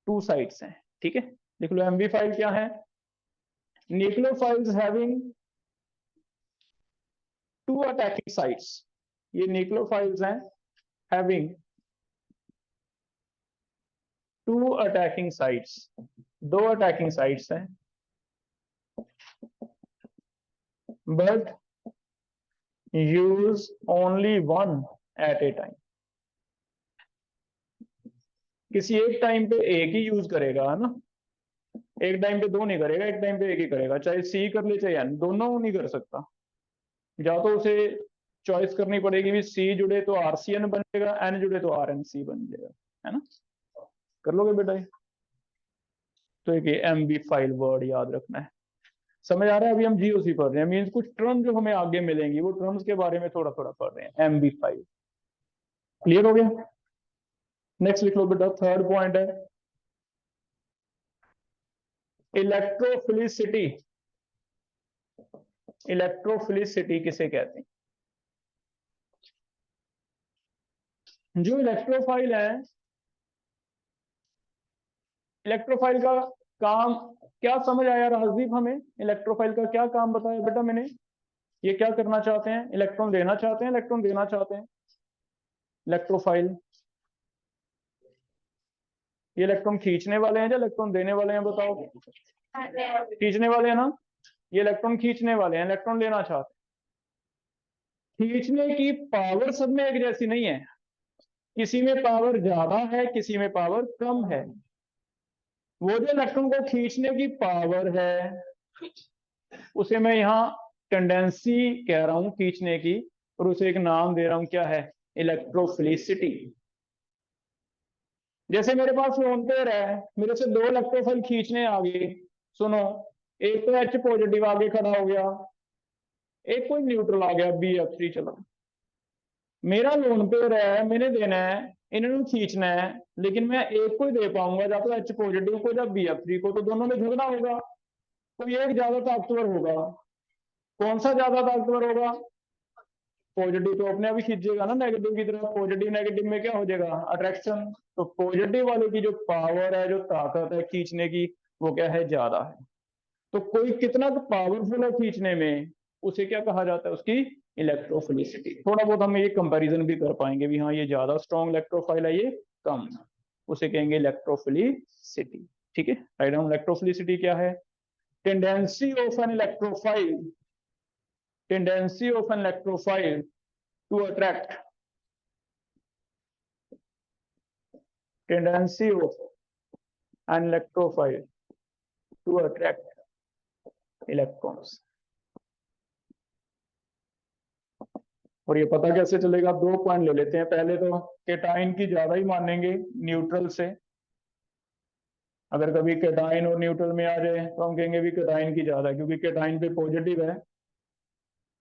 टू साइड्स हैं, ठीक है। देख लो MB5 क्या है, nucleophiles having two attacking sites, ये न्यूक्लियोफाइल्स हैं हैविंग टू अटैकिंग साइट्स, दो अटैकिंग साइट्स हैं, but use only one at a time, किसी एक टाइम पे एक ही यूज करेगा, है ना, एक टाइम पे दो नहीं करेगा, एक टाइम पे एक ही करेगा, चाहे सी कर ले चाहे एन, दोनों नहीं कर सकता। या तो उसे चॉइस करनी पड़ेगी भी सी जुड़े तो RCN बनेगा, एन जुड़े तो RNC बन जाएगा, है ना। कर लोगे बेटा ये? तो एक MB5 वर्ड याद रखना है। समझ आ रहा है? अभी हम GOC पढ़ रहे हैं, मीन्स कुछ टर्म जो हमें आगे मिलेंगी वो टर्म्स के बारे में थोड़ा थोड़ा पढ़ रहे हैं। MB5 क्लियर हो गया? नेक्स्ट लिख लो बेटा, थर्ड पॉइंट है इलेक्ट्रोफिलिसिटी। इलेक्ट्रोफिलिसिटी किसे कहते हैं? जो इलेक्ट्रोफाइल है, इलेक्ट्रोफाइल का काम क्या समझ आया राजदीप? हमें इलेक्ट्रोफाइल का क्या काम बताया बेटा मैंने? ये क्या करना चाहते हैं, इलेक्ट्रॉन लेना चाहते हैं, इलेक्ट्रॉन देना चाहते हैं, इलेक्ट्रोफाइल ये इलेक्ट्रॉन खींचने वाले हैं या इलेक्ट्रॉन देने वाले हैं, बताओ। खींचने वाले हैं ना, ये इलेक्ट्रॉन खींचने वाले हैं, इलेक्ट्रॉन लेना चाहते हैं। खींचने की पावर सब में एक जैसी नहीं है, किसी में पावर ज्यादा है, किसी में पावर कम है। वो जो इलेक्ट्रॉन को खींचने की पावर है उसे मैं यहाँ टेंडेंसी कह रहा हूं खींचने की, और उसे एक नाम दे रहा हूं, क्या है, इलेक्ट्रोफिलिसिटी। जैसे मेरे पास लोन पेयर है, मेरे से 2 इलेक्ट्रोफाइल खींचने आ गए, सुनो, एक तो H पॉजिटिव आगे खड़ा हो गया, एक कोई न्यूट्रल आ गया BF3 चला। मेरा लोन पेयर है, मैंने देना है, इन्होंने खींचना है, लेकिन मैं एक को ही दे पाऊंगा, या तो H पॉजिटिव को या BF3 को, तो दोनों में झगड़ा होगा, तो एक ज्यादा ताकतवर होगा। कौन सा ज्यादा ताकतवर होगा? पॉजिटिव तो अपने आप ही खींचेगा ना नेगेटिव की तरफ, पॉजिटिव नेगेटिव में क्या हो जाएगा, अट्रैक्शन। तो पॉजिटिव वाले की जो पावर है, जो ताकत है खींचने की, वो क्या है, ज्यादा है। तो कोई कितना पावरफुल है खींचने में, उसे क्या कहा जाता है, उसकी इलेक्ट्रोफिलिसिटी। थोड़ा बहुत हम ये कंपैरिजन भी कर पाएंगे भी, हाँ ये ज्यादा स्ट्रॉन्ग इलेक्ट्रोफाइल है, ये कम, उसे कहेंगे इलेक्ट्रोफिलिसिटी। ठीक है, राइट डाउन। इलेक्ट्रोफिलिसिटी क्या है? Tendency of an electrophile, tendency of an electrophile to attract, tendency of an electrophile to attract electrons। और ये पता कैसे चलेगा? 2 पॉइंट ले लेते हैं। पहले तो केटाइन की ज्यादा ही मानेंगे न्यूट्रल से, अगर कभी केटाइन और न्यूट्रल में आ जाए तो हम कहेंगे भी केटाइन की ज्यादा है, क्योंकि केटाइन पे पॉजिटिव है।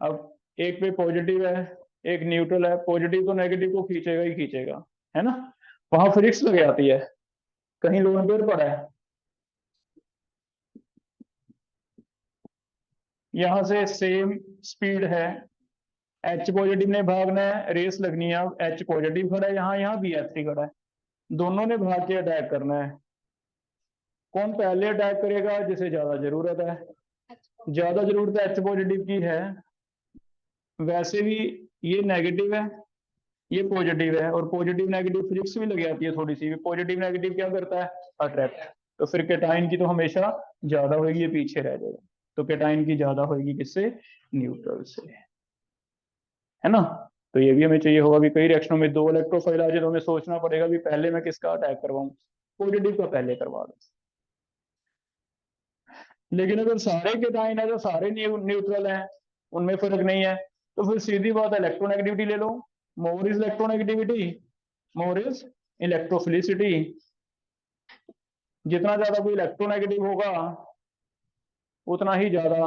अब एक पे पॉजिटिव है, एक न्यूट्रल है, पॉजिटिव तो नेगेटिव को खींचेगा ही खींचेगा, है ना। वहां फिजिक्स लग जाती है, कहीं लोन पेयर पड़ा है, यहां से सेम स्पीड है, H पॉजिटिव ने भागना है, रेस लगनी है। अब H पॉजिटिव खड़ा है यहाँ, यहाँ BF3 खड़ा है, दोनों ने भाग के अटैक करना है। कौन पहले अटैक करेगा? जिसे ज्यादा जरूरत है। ज्यादा जरूरत H पॉजिटिव की है, वैसे भी ये नेगेटिव है, ये पॉजिटिव है, और पॉजिटिव नेगेटिव फिजिक्स भी लग जाती है थोड़ी सी। पॉजिटिव नेगेटिव क्या करता है? अट्रैक्ट। तो फिर केटाइन की तो हमेशा ज्यादा होगी, ये पीछे रह जाएगा। तो केटाइन की ज्यादा होगी किससे? न्यूट्रल से, है ना। तो ये भी हमें चाहिए होगा भी कई रिएक्शनों में 2 इलेक्ट्रोफाइल आ जाए तो हमें सोचना पड़ेगा भी पहले मैं किसका अटैक करवाऊं, पॉजिटिव का पहले करवा दूं। लेकिन अगर सारे केटाइन है तो सारे न्यूट्रल हैं, उनमें फर्क नहीं है, तो फिर सीधी बात है इलेक्ट्रोनेगेटिविटी ले लो। More is electronegativity, more is electrophilicity. जितना ज्यादा कोई इलेक्ट्रोनेगेटिव होगा उतना ही ज्यादा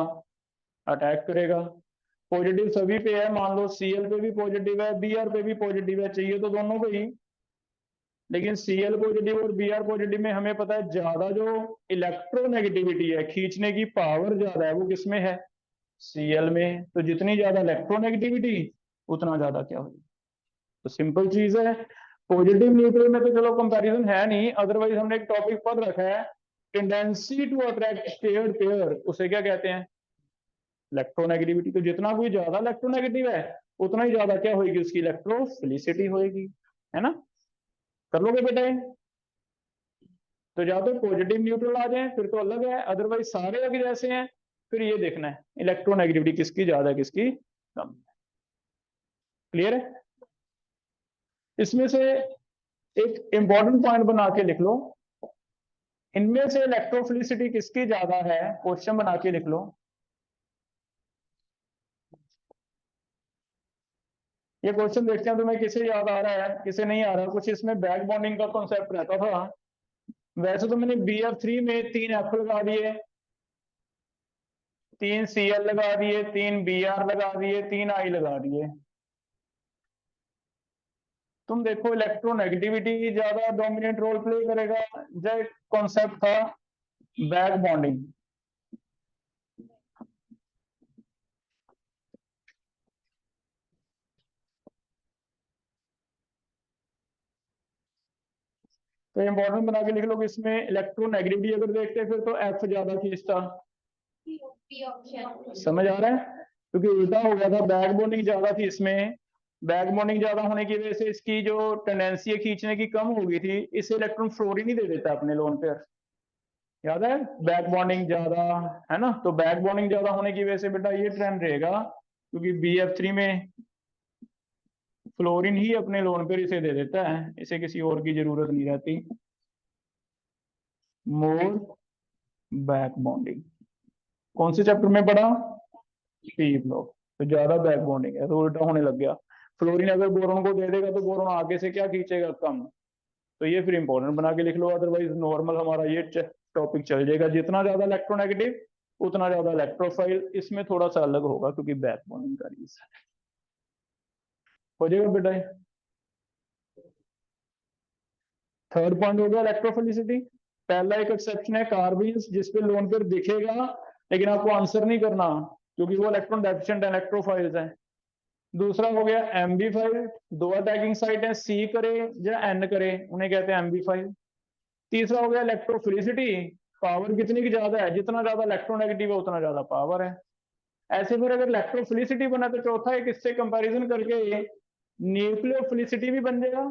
अटैक करेगा। पॉजिटिव सभी पे है, मान लो Cl पे भी पॉजिटिव है, Br पे भी पॉजिटिव है, चाहिए तो दोनों को ही, लेकिन Cl पॉजिटिव और Br पॉजिटिव में हमें पता है ज्यादा जो इलेक्ट्रोनेगेटिविटी है, खींचने की पावर ज्यादा है, वो किसमें है? Cl में। तो जितनी ज्यादा इलेक्ट्रोनेगेटिविटी उतना ज्यादा क्या होगी? तो सिंपल चीज है। पॉजिटिव न्यूट्रल में तो चलो कंपैरिजन है नहीं, अदरवाइज हमने एक टॉपिक पढ़ रखा है, tendency to attract paired pair, उसे क्या कहते हैं? इलेक्ट्रोनेगेटिविटी। तो जितना कोई ज्यादा इलेक्ट्रोनेगेटिव है उतना ही ज्यादा क्या होगी? उसकी इलेक्ट्रोफिलिसिटी होगी, है ना। कर लोगे बेटा? तो या तो पॉजिटिव न्यूट्रल आ जाए फिर तो अलग है, अदरवाइज सारे अगर जैसे हैं फिर ये देखना है इलेक्ट्रोनेगेटिविटी किसकी ज्यादा किसकी कम। क्लियर है? इसमें से एक इंपॉर्टेंट पॉइंट बना के लिख लो, इनमें से इलेक्ट्रोफिलिसिटी किसकी ज्यादा है, क्वेश्चन बना के लिख लो। ये क्वेश्चन देखते हैं तुम्हें किसे याद आ रहा है, किसे नहीं आ रहा। कुछ इसमें बैक बॉन्डिंग का कॉन्सेप्ट रहता था। वैसे तो मैंने BF3 में 3 F लगा दिए, 3 Cl लगा दिए, 3 Br लगा दिए, 3 I लगा दिए। तुम देखो इलेक्ट्रोनेगेटिविटी ज्यादा डोमिनेंट रोल प्ले करेगा, जो कॉन्सेप्ट था बैक बॉन्डिंग। तो इंपॉर्टेंट बना के लिख लो कि इसमें इलेक्ट्रोनेगेटिविटी अगर देखते हैं फिर तो F ज्यादा खींचता। समझ आ रहा है? क्योंकि उल्टा हो गया था, बैक बॉन्डिंग ज्यादा थी इसमें, बैक बॉन्डिंग ज्यादा होने की वजह से इसकी जो टेंडेंसी है खींचने की कम हो गई थी, इसे इलेक्ट्रॉन फ्लोरीन ही दे देता है अपने लोन पेयर। याद है, बैक बॉन्डिंग ज्यादा है ना, तो बैक बॉन्डिंग ज्यादा होने की वजह से बेटा ये ट्रेंड रहेगा, क्योंकि BF3 में फ्लोरीन ही अपने लोन पेयर इसे दे देता है, इसे किसी और की जरूरत नहीं रहती। मोर बैक बॉन्डिंग कौन से चैप्टर में पढ़ा? P block. तो ज्यादा बैक बॉन्डिंग है तो उल्टा होने लग गया। फ्लोरीन अगर बोरोन को दे देगा तो बोरोन आगे से क्या खींचेगा? कम। तो ये फिर इंपॉर्टेंट बना के लिख लो, अदरवाइज नॉर्मल हमारा ये टॉपिक चल जाएगा। जितना ज्यादा इलेक्ट्रोनेगेटिव उतना ज्यादा इलेक्ट्रोफाइल, इसमें थोड़ा सा अलग होगा क्योंकि बैक बॉन्डिंग का रीजन हो जाएगा बेटा। थर्ड पॉइंट हो गया इलेक्ट्रोफिलिसिटी। पहला एक एक्सेप्शन है कार्बन, जिसपे लोन पेयर दिखेगा लेकिन आपको आंसर नहीं करना क्योंकि वो इलेक्ट्रॉन डेफिशिएंट इलेक्ट्रोफाइल्स हैं। दूसरा हो गया MB5, दो अटैकिंग साइट है, C करे या N करे, उन्हें कहते हैं MB5। तीसरा हो गया इलेक्ट्रोफिलिसिटी, पावर कितनी की ज्यादा है, जितना ज्यादा इलेक्ट्रोनेगेटिव है उतना ज्यादा पावर है। ऐसे फिर अगर इलेक्ट्रोफिलिसिटी बना तो चौथा एक इससे कंपैरिजन करके न्यूक्लियोफिलिसिटी भी बन जाएगा।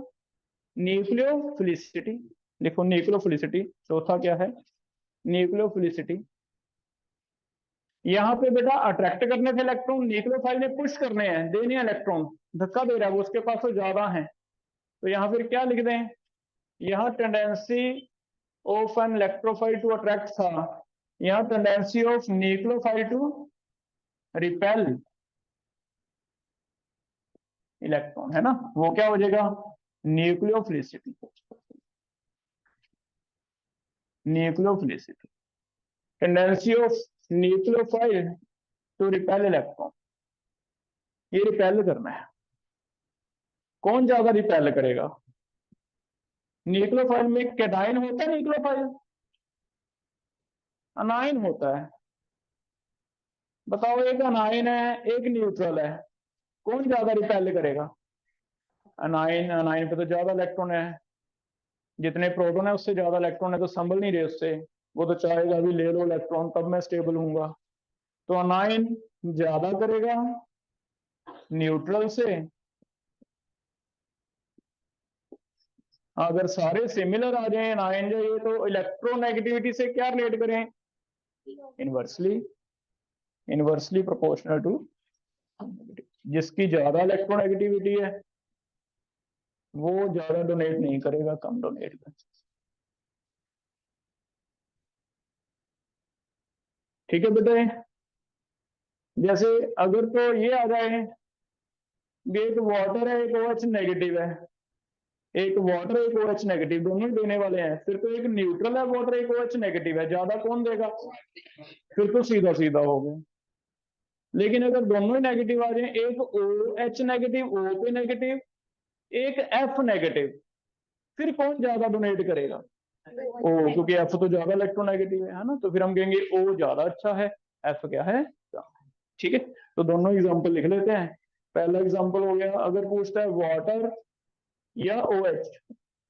न्यूक्लियोफिलिसिटी लिखो, न्यूक्लियोफिलिसिटी चौथा क्या है? न्यूक्लियोफिलिसिटी। यहाँ पे बेटा अट्रैक्ट करने थे इलेक्ट्रॉन, न्यूक्लियोफाइल ने पुश करने हैं, देने इलेक्ट्रॉन, धक्का दे रहा है वो, उसके पास तो ज्यादा है। तो यहाँ फिर क्या लिख दें? यहाँ tendency of an electrophile to attract था, यहाँ tendency of nucleophile to repel electron, है ना, वो क्या हो जाएगा? Nucleophilicity. Nucleophilicity, tendency of nucleophile to repel electron, ये रिपेल करना है। कौन ज्यादा रिपेल करेगा? न्यूक्लियोफाइल में कैटाइन होता है, न्यूक्लियोफाइल अनाइन होता है। बताओ, एक अनाइन है एक न्यूट्रल है, कौन ज्यादा रिपेल करेगा? अनाइन। अनाइन पे तो ज्यादा इलेक्ट्रॉन है, जितने प्रोटॉन है उससे ज्यादा इलेक्ट्रॉन है, तो संभल नहीं रहे उससे, वो तो चाहेगा अभी ले लो इलेक्ट्रॉन तब मैं स्टेबल हूंगा। तो अनाइन ज्यादा करेगा न्यूट्रल से। अगर सारे सिमिलर आ जाए अनाइन जो ये, तो इलेक्ट्रोनेगेटिविटी से क्या रिलेट करें? Inversely, inversely proportional to. जिसकी ज्यादा इलेक्ट्रोनेगेटिविटी है वो ज्यादा डोनेट नहीं करेगा, कम डोनेट करेगा। ठीक है बेटे। जैसे अगर तो ये आ जाए, एक वाटर है एक OH नेगेटिव है, एक वाटर एक OH नेगेटिव, दोनों ही देने वाले हैं, फिर तो एक न्यूट्रल है वाटर एक OH नेगेटिव है, ज्यादा कौन देगा? फिर तो सीधा सीधा हो गया। लेकिन अगर दोनों ही नेगेटिव आ जाए, एक OH नेगेटिव O पे नेगेटिव, एक F नेगेटिव, फिर कौन ज्यादा डोनेट करेगा? O, क्योंकि F तो ज्यादा इलेक्ट्रोनेगेटिव है ना, तो फिर हम कहेंगे O ज्यादा अच्छा है, F क्या है? ठीक है, तो दोनों एग्जांपल लिख लेते हैं। पहला एग्जांपल हो गया, अगर पूछता है वाटर या OH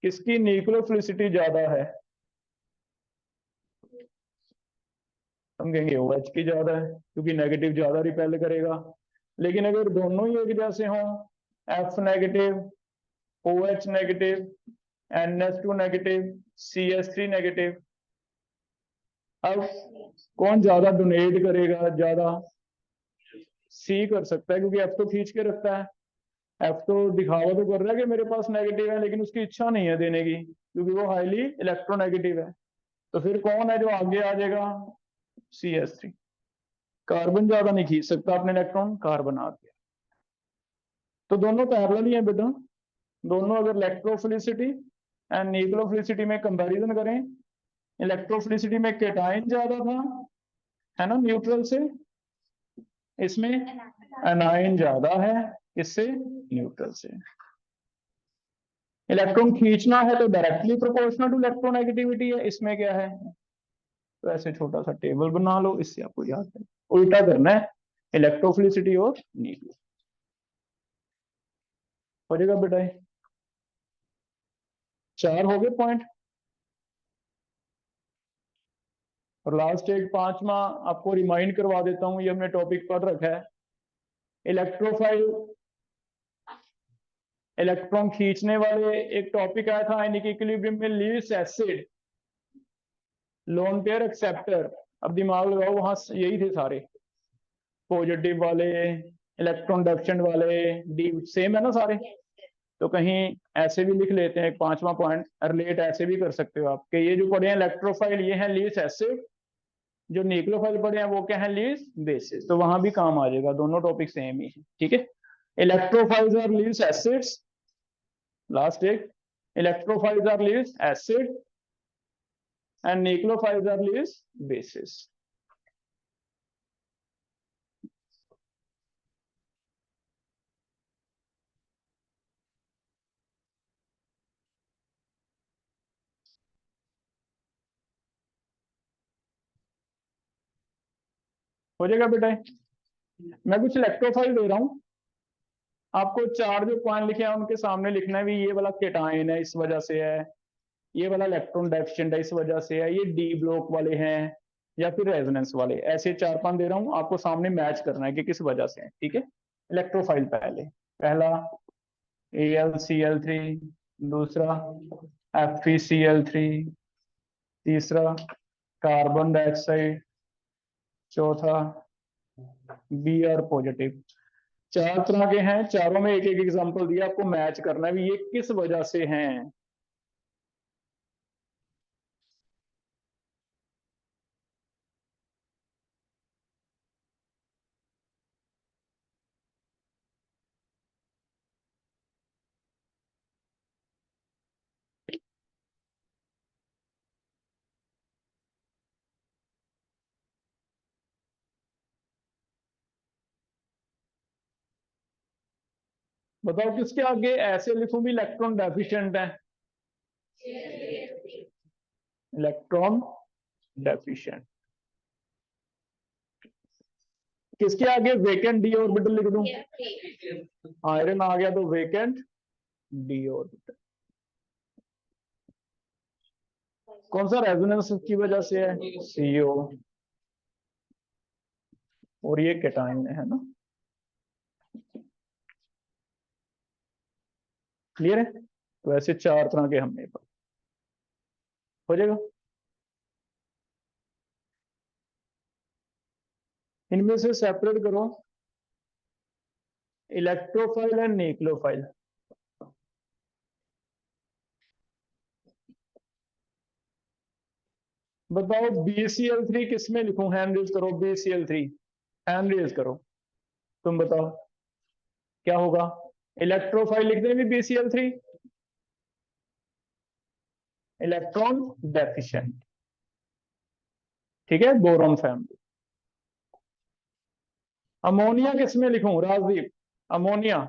किसकी न्यूक्लियोफिलिसिटी ज्यादा है, हम कहेंगे OH की ज्यादा है क्योंकि नेगेटिव ज्यादा रिपेल करेगा। लेकिन अगर दोनों ही एक जैसे हों, F negative OH negative NH2 negative CH3 negative, अब कौन ज्यादा डोनेट करेगा? ज्यादा C कर सकता है क्योंकि F तो खींच के रखता है, F तो दिखावा तो कर रहा है कि मेरे पास नेगेटिव है, लेकिन उसकी इच्छा नहीं है देने की क्योंकि वो हाईली इलेक्ट्रोनेगेटिव है। तो फिर कौन है जो आगे आ जाएगा? CH3। कार्बन ज्यादा नहीं खींच सकता अपने इलेक्ट्रॉन, कार्बन आ गया। तो दोनों पैरेलल ही है बेटा, दोनों अगर इलेक्ट्रोफिलिसिटी एंड न्यूक्लियोफिलिसिटी में कंपैरिजन करें, इलेक्ट्रोफिलिसिटी में कैटाइन ज्यादा था, है ना, न्यूट्रल से, इसमें एनाइन ज्यादा है, इससे न्यूट्रल से। इलेक्ट्रॉन खींचना है तो डायरेक्टली प्रोपोर्शनल टू इलेक्ट्रोनेगेटिविटी है, इसमें क्या है? तो ऐसे छोटा सा टेबल बना लो, इससे आपको याद है, उल्टा करना है इलेक्ट्रोफिलिसिटी और न्यूक्लियो, हो जाएगा बेटा। 4 हो गए पॉइंट। और लास्ट एक पांचवा आपको रिमाइंड करवा देता हूं, ये हमने टॉपिक पढ़ रखा है, इलेक्ट्रोफाइल इलेक्ट्रॉन खींचने वाले एक टॉपिक आया था आयनिक इक्विलिब्रियम में, Lewis acid, lone pair acceptor. अब दिमाग लगाओ, वहां यही थे सारे, पॉजिटिव वाले, इलेक्ट्रॉन डेफिशिएंट वाले, डी सेम है ना सारे। तो कहीं ऐसे भी लिख लेते हैं, एक पांचवा पॉइंट रिलेट ऐसे भी कर सकते हो आप कि ये जो पढ़े हैं इलेक्ट्रोफाइल ये है लीविस एसिड, जो न्यूक्लियोफाइल पढ़े हैं वो क्या है, लीविस बेसिस। तो वहां भी काम आ जाएगा, दोनों टॉपिक सेम ही है, ठीक है। Electrophiles are Lewis acids, last एक, electrophiles are Lewis acid and nucleophiles are Lewis bases. हो जाएगा बेटा। मैं कुछ इलेक्ट्रोफाइल दे रहा हूं आपको, चार जो पॉइंट लिखे हैं उनके सामने लिखना है भी ये वाला केटाइन है इस वजह से है, ये वाला इलेक्ट्रॉन डेफिशिएंट है इस वजह से है, ये डी ब्लॉक वाले हैं या फिर रेजोनेंस वाले, ऐसे चार पांच दे रहा हूं आपको, सामने मैच करना है कि किस वजह से है, ठीक है। इलेक्ट्रोफाइल पहले, पहला AlCl3, दूसरा FeCl3, तीसरा कार्बन डाइऑक्साइड, चौथा Br पॉजिटिव। चार तरह के हैं, चारों में एक एक एग्जांपल दिया, आपको मैच करना है भी ये किस वजह से हैं। बताओ किसके आगे ऐसे लिखूं भी इलेक्ट्रॉन डेफिशिएंट है, इलेक्ट्रॉन डेफिशिएंट। किसके आगे वेकेंट डी ऑर्बिटल लिख दूं, आयरन आ गया तो वेकेंट डी ऑर्बिटल। कौन सा रेजोनेंस की वजह से है, CO, और ये कैटाइन है ना, क्लियर है। तो ऐसे चार तरह के हमने हो जाएगा। इनमें से सेपरेट करो इलेक्ट्रोफाइल एंड न्यूक्लियोफाइल। बताओ BCl3 किस में लिखूं, हैंड रेज करो, BCl3 हैंड रेज करो, तुम बताओ क्या होगा। इलेक्ट्रोफाइल लिख दें भी BCl3, इलेक्ट्रॉन डेफिशिएंट, ठीक है, बोरॉन फैमिली। अमोनिया किस में लिखूं राजदीप, अमोनिया,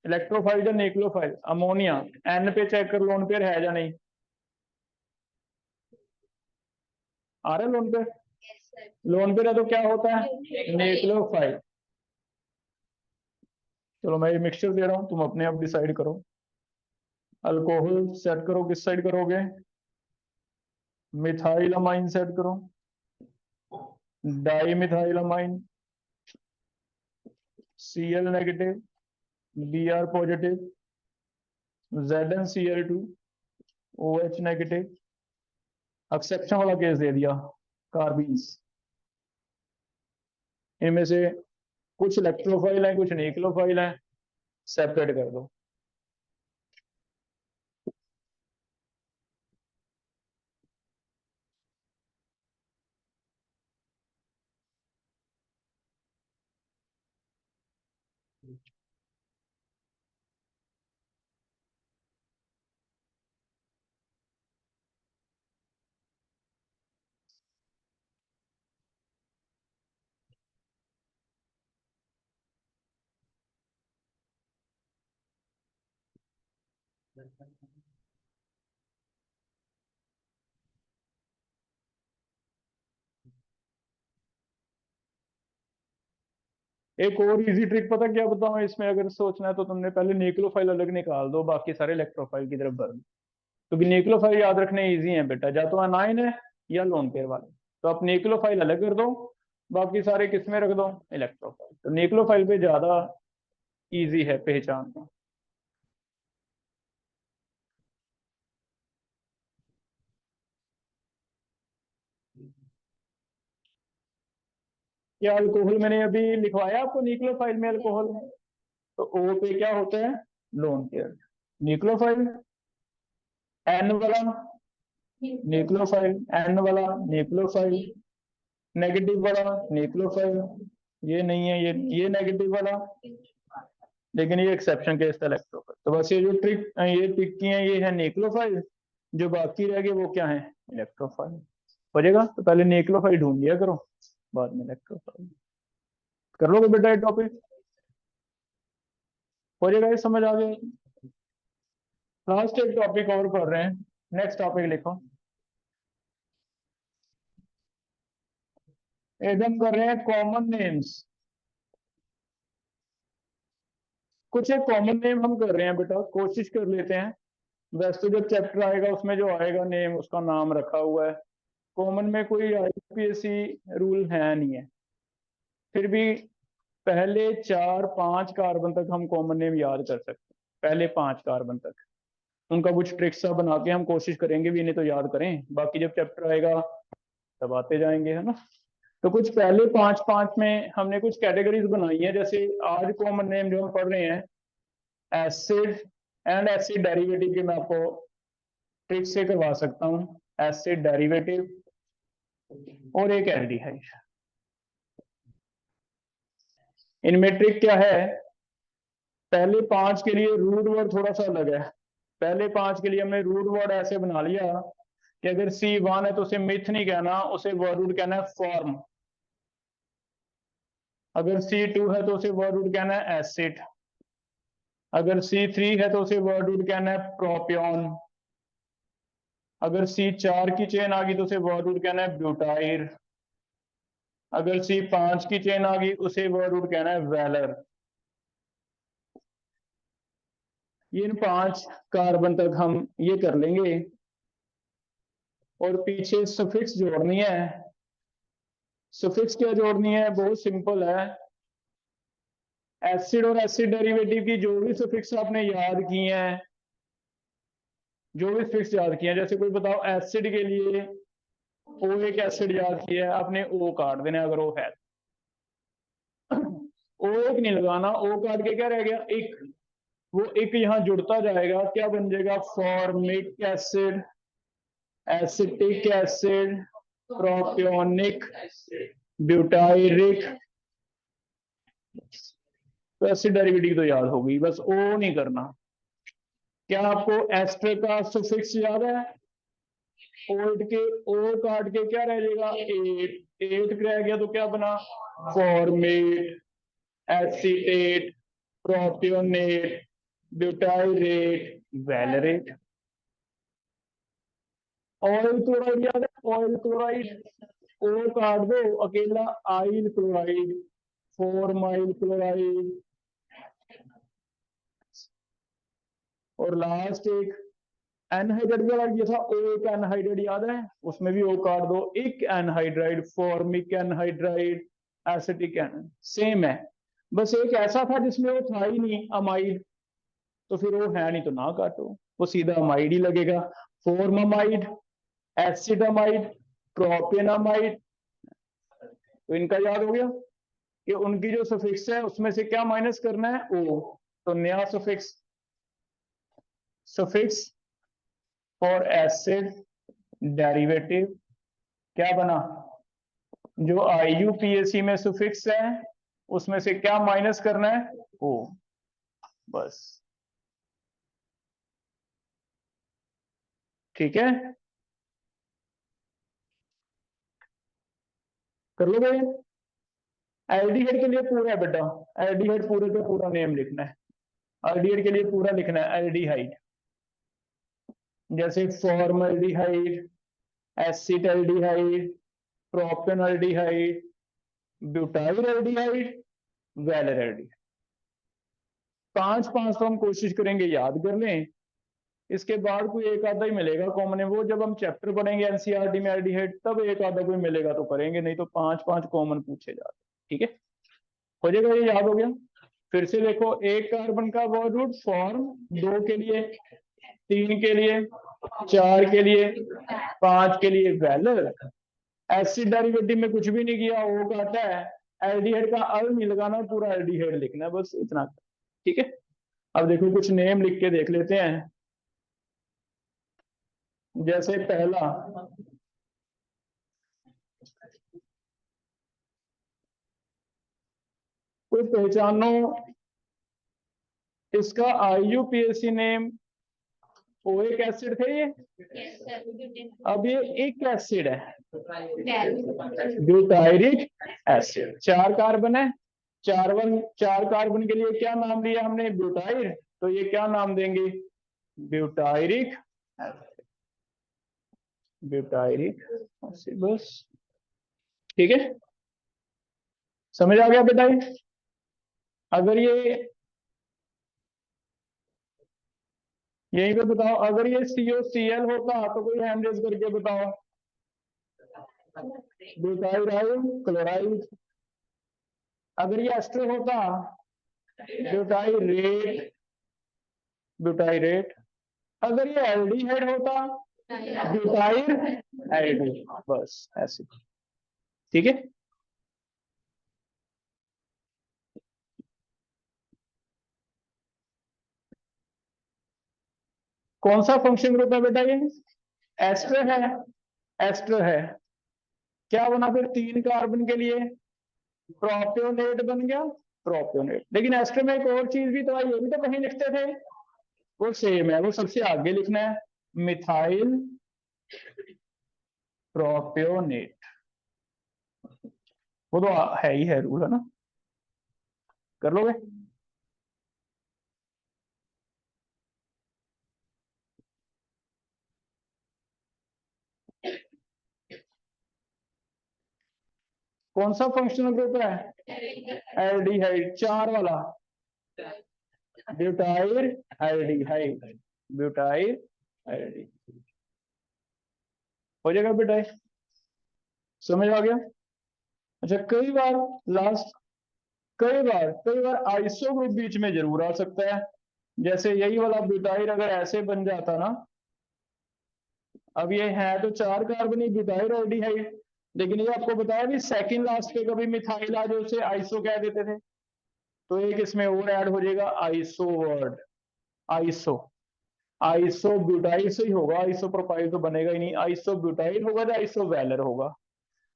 इलेक्ट्रोफाइल या न्यूक्लियोफाइल, अमोनिया, N पे चेक कर लोन पेयर है या नहीं, आ रहा है लोन पेयर, लोन पेयर है तो क्या होता है, न्यूक्लियोफाइल। चलो मैं ये मिक्सचर दे रहा हूं, तुम अपने आप डिसाइड करो। अल्कोहल सेट करो, किस साइड करोगे, मिथाइलमाइन सेट करो, डाइमिथाइलमाइन, Cl negative, Br positive, ZnCl2, OH negative. Exception वाला केस दे दिया, कार्बीन्स। इनमें से कुछ इलेक्ट्रोफाइल है, कुछ न्यूक्लियोफाइल है, सेपरेट कर दो। एक और इजी ट्रिक पता क्या बताऊं इसमें, अगर सोचना है तो तुमने पहले न्यूक्लियोफाइल अलग निकाल दो, बाकी सारे इलेक्ट्रोफाइल की तरफ भर दो, क्योंकि न्यूक्लियोफाइल याद रखने इजी है बेटा, या तो अनाइन है या लोन पेयर वाले। तो आप न्यूक्लियोफाइल अलग कर दो, बाकी सारे किस में रख दो, इलेक्ट्रोफाइल। तो न्यूक्लियोफाइल पे ज्यादा इजी है पहचानना। क्या अल्कोहल मैंने अभी लिखवाया आपको न्यूक्लियोफाइल में अल्कोहल है, तो ओ पे क्या होता है, लोन पेयर। न्यूक्लियोफाइल एन वाला न्यूक्लियोफाइल, एन वाला न्यूक्लियोफाइल, नेगेटिव वाला न्यूक्लियोफाइल, ये नहीं है, ये नेगेटिव वाला, लेकिन ये एक्सेप्शन केस था इलेक्ट्रोफाइल। तो बस ये जो ट्रिक ये टिक की है ये है न्यूक्लियोफाइल, जो बाकी रह गए वो क्या है, इलेक्ट्रोफाइल। हो जाएगा, तो पहले न्यूक्लियोफाइल ढूंढ लिया करो, बाद में इलेक्ट्रोफाइल कर लोगे बेटा। ये टॉपिक हो जाएगा, ये समझ आ गया। लास्ट एक टॉपिक और पढ़ रहे हैं, नेक्स्ट टॉपिक लिखो। एकदम कर रहे हैं कॉमन नेम्स। कुछ एक कॉमन नेम हम कर रहे हैं बेटा, कोशिश कर लेते हैं। वैसे तो जब चैप्टर आएगा उसमें जो आएगा नेम उसका नाम रखा हुआ है, कॉमन में कोई आईपीएससी रूल है नहीं है, फिर भी पहले 4-5 कार्बन तक हम कॉमन नेम याद कर सकते हैं। पहले 5 कार्बन तक उनका कुछ ट्रिक्स सा बना के हम कोशिश करेंगे भी, इन्हें तो याद करें, बाकी जब चैप्टर आएगा तब आते जाएंगे, है ना। तो कुछ पहले 5-5 में हमने कुछ कैटेगरीज बनाई है। जैसे आज कॉमन नेम जो हम पढ़ रहे हैं, एसिड एंड एसिड डेरिवेटिव के मैं आपको ट्रिक से करवा सकता हूँ। एसिड डेरिवेटिव और एक एल्डिहाइड, इनमें ट्रिक क्या है, पहले 5 के लिए रूट वर्ड थोड़ा सा अलग है। पहले 5 के लिए हमने रूट वर्ड ऐसे बना लिया कि अगर C1 है तो उसे मिथ नहीं कहना, उसे वर्ड रूट कहना है फॉर्म। अगर C2 है तो उसे वर्ड रूट कहना है एसिड। अगर C3 है तो उसे वर्ड रूट कहना है प्रोपियन। अगर C4 की चेन आ गई तो उसे वर्ड रूट कहना है ब्यूटाइर। अगर C5 की चेन आ गई उसे वर्ड रूट कहना है वेलर। ये इन 5 कार्बन तक हम ये कर लेंगे, और पीछे सफिक्स जोड़नी है। सफिक्स क्या जोड़नी है, बहुत सिंपल है। एसिड और एसिड डेरिवेटिव की जो भी सफिक्स आपने याद किए हैं, जो भी सफिक्स याद किए हैं, जैसे कोई बताओ एसिड के लिए ओ एक एसिड याद किया है आपने, ओ काट देना अगर ओ है। ओ एक नहीं लगाना, ओ काट के क्या रह गया, एक। वो एक यहाँ जुड़ता जाएगा, क्या बन जाएगा, formic acid, acetic acid, propionic, butyric. तो एसिड डेरिवेटिव तो याद होगी, बस ओ नहीं करना। क्या आपको एस्टर का सफिक्स याद है, ओट के ओ काट के क्या रह जाएगा, एट। एट रह गया तो क्या बना, formate, acetate, propionate, butyrate, valerate. Oyl chloride याद है, ऑयल क्लोराइड, ओ काट दो अकेला, आइल क्लोराइड, फॉर्माइल क्लोराइड। और लास्ट एक एनहाइड्राइड वाला ये था, ओ एक एनहाइड्राइड याद है, उसमें भी ओ काट दो, एक anhydride, formic anhydride, acetic an, same है। बस एक ऐसा था जिसमें वो था ही नहीं, अमाइड, तो फिर वो है नहीं तो ना काटो, वो सीधा अमाइड ही लगेगा। फॉर्मामाइड, एसिडामाइड, प्रोपेनामाइड। तो इनका याद हो गया कि उनकी जो सफिक्स है उसमें से क्या माइनस करना है, ओ। तो नया suffix, suffix for acid derivative क्या बना, जो आईयूपीएसी में सुफिक्स है उसमें से क्या माइनस करना है, ओ। बस ठीक है, कर लो भाई। एल्डिहाइड के लिए पूरा है बेटा, एल्डिहाइड पूरे का पूरा नेम लिखना है। एल्डिहाइड के लिए पूरा लिखना है एल्डिहाइड, जैसे फॉर्मल्डिहाइड, एसिटल्डिहाइड, प्रोपेनल्डिहाइड, ब्यूटाइलल्डिहाइड, वैलरल्डिहाइड। 5-5 तो हम कोशिश करेंगे याद कर लें, इसके बाद कोई एक आधा ही मिलेगा कॉमन है, वो जब हम चैप्टर पढ़ेंगे एनसीईआरटी में एल्डिहाइड तब एक आधा कोई मिलेगा तो करेंगे, नहीं तो 5-5 कॉमन पूछे जाते। ठीक है, हो जाएगा, ये याद हो गया। फिर से देखो, एक कार्बन का बॉन्ड फॉर्म 2 के लिए, 3 के लिए, 4 के लिए, 5 के लिए वैलर। एसिड डेरिवेटिव में कुछ भी नहीं किया, O काटा है, एल्डिहाइड का अल नहीं लगाना, पूरा एल्डिहाइड लिखना है, बस इतना। ठीक है, अब देखो कुछ नेम लिख के देख लेते हैं। जैसे पहला, कोई पहचानो इसका IUPAC नेम। ओइक एसिड थे ये, अब ये एक एसिड है, ब्यूटायरिक एसिड। 4 कार्बन है, 4 कार्बन के लिए क्या नाम लिया हमने, ब्यूटाइल, तो ये क्या नाम देंगे, ब्यूटायरिक एसिड, ब्यूटायरिक एसिड, बस। ठीक है, समझ आ गया बेटा ये? अगर ये यहीं पे बताओ, अगर ये COCl होता तो कोई हैंड रेज करके बताओ। Butyl chloride. अगर ये एस्टर होता, ब्यूटाइरेट, ब्यूटाइरेट। अगर ये एल्डिहाइड होता, ब्यूटाइल एल्डिहाइड, बस ऐसे। ठीक है, कौन सा फंक्शन ग्रुप है बेटा ये, एस्टर है, एस्टर है। क्या बना फिर 3 कार्बन के लिए, प्रोपियोनेट बन गया, प्रोपियोनेट। लेकिन एस्टर में एक और चीज भी तो आई, ये भी तो कहीं लिखते थे, वो सेम है, वो सबसे आगे लिखना है, मिथाइल प्रोपियोनेट। वो तो है ही है, रूल है ना, कर लोगे। कौन सा फंक्शनल ग्रुप है, एल्डिहाइड, 4 वाला, ब्यूटाइल एल्डिहाइड, ब्यूटाइल एल्डिहाइड। हो जाएगा बेटा, समझ आ गया। अच्छा, कई बार आइसो ग्रुप बीच में जरूर आ सकता है। जैसे यही वाला ब्यूटाइल अगर ऐसे बन जाता ना, अब ये है तो 4 कार्बन ब्यूटाइल एल्डिहाइड, लेकिन ये आपको बताया भी सेकंड लास्ट पे कभी मिथाइल आ जो उसे आइसो कह देते थे, तो एक इसमें और ऐड हो जाएगा, iso word, iso, iso butyl से ही होगा, आइसो प्रोपाइल तो बनेगा ही नहीं, आइसो ब्यूटाइल होगा या आइसो वैलर होगा।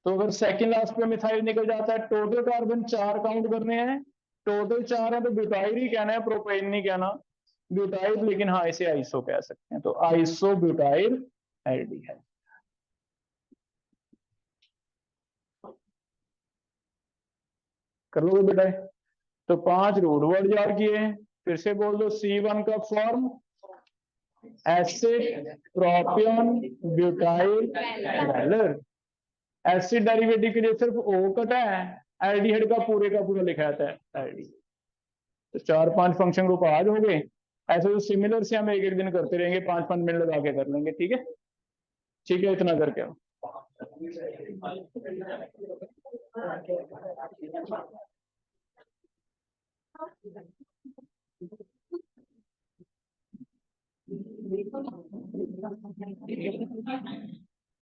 तो अगर सेकंड लास्ट पे मिथाइल निकल जाता है, टोटल कार्बन 4 काउंट करने हैं, टोटल 4 है तो ब्यूटाइल ही कहना है, प्रोपेन नहीं कहना, ब्यूटाइल, लेकिन हाँ इसे आइसो कह सकते हैं, तो आइसो ब्यूटाइल एल्डिहाइड। कर लोगे बेटा, तो 5 रूट वर्ड याद किए। फिर से बोल दो, C1 का form acid propion butyl valer. Acid derivative के लिए सिर्फ O कटा है, एल्डिहाइड का पूरा लिखा जाता है एल्डी। तो 4-5 फंक्शन ग्रुप आज हो गए। ऐसे तो सिमिलर से हम एक एक दिन करते रहेंगे, 5-5 मिनट लगा के कर लेंगे। ठीक है, ठीक है, इतना करके आओ।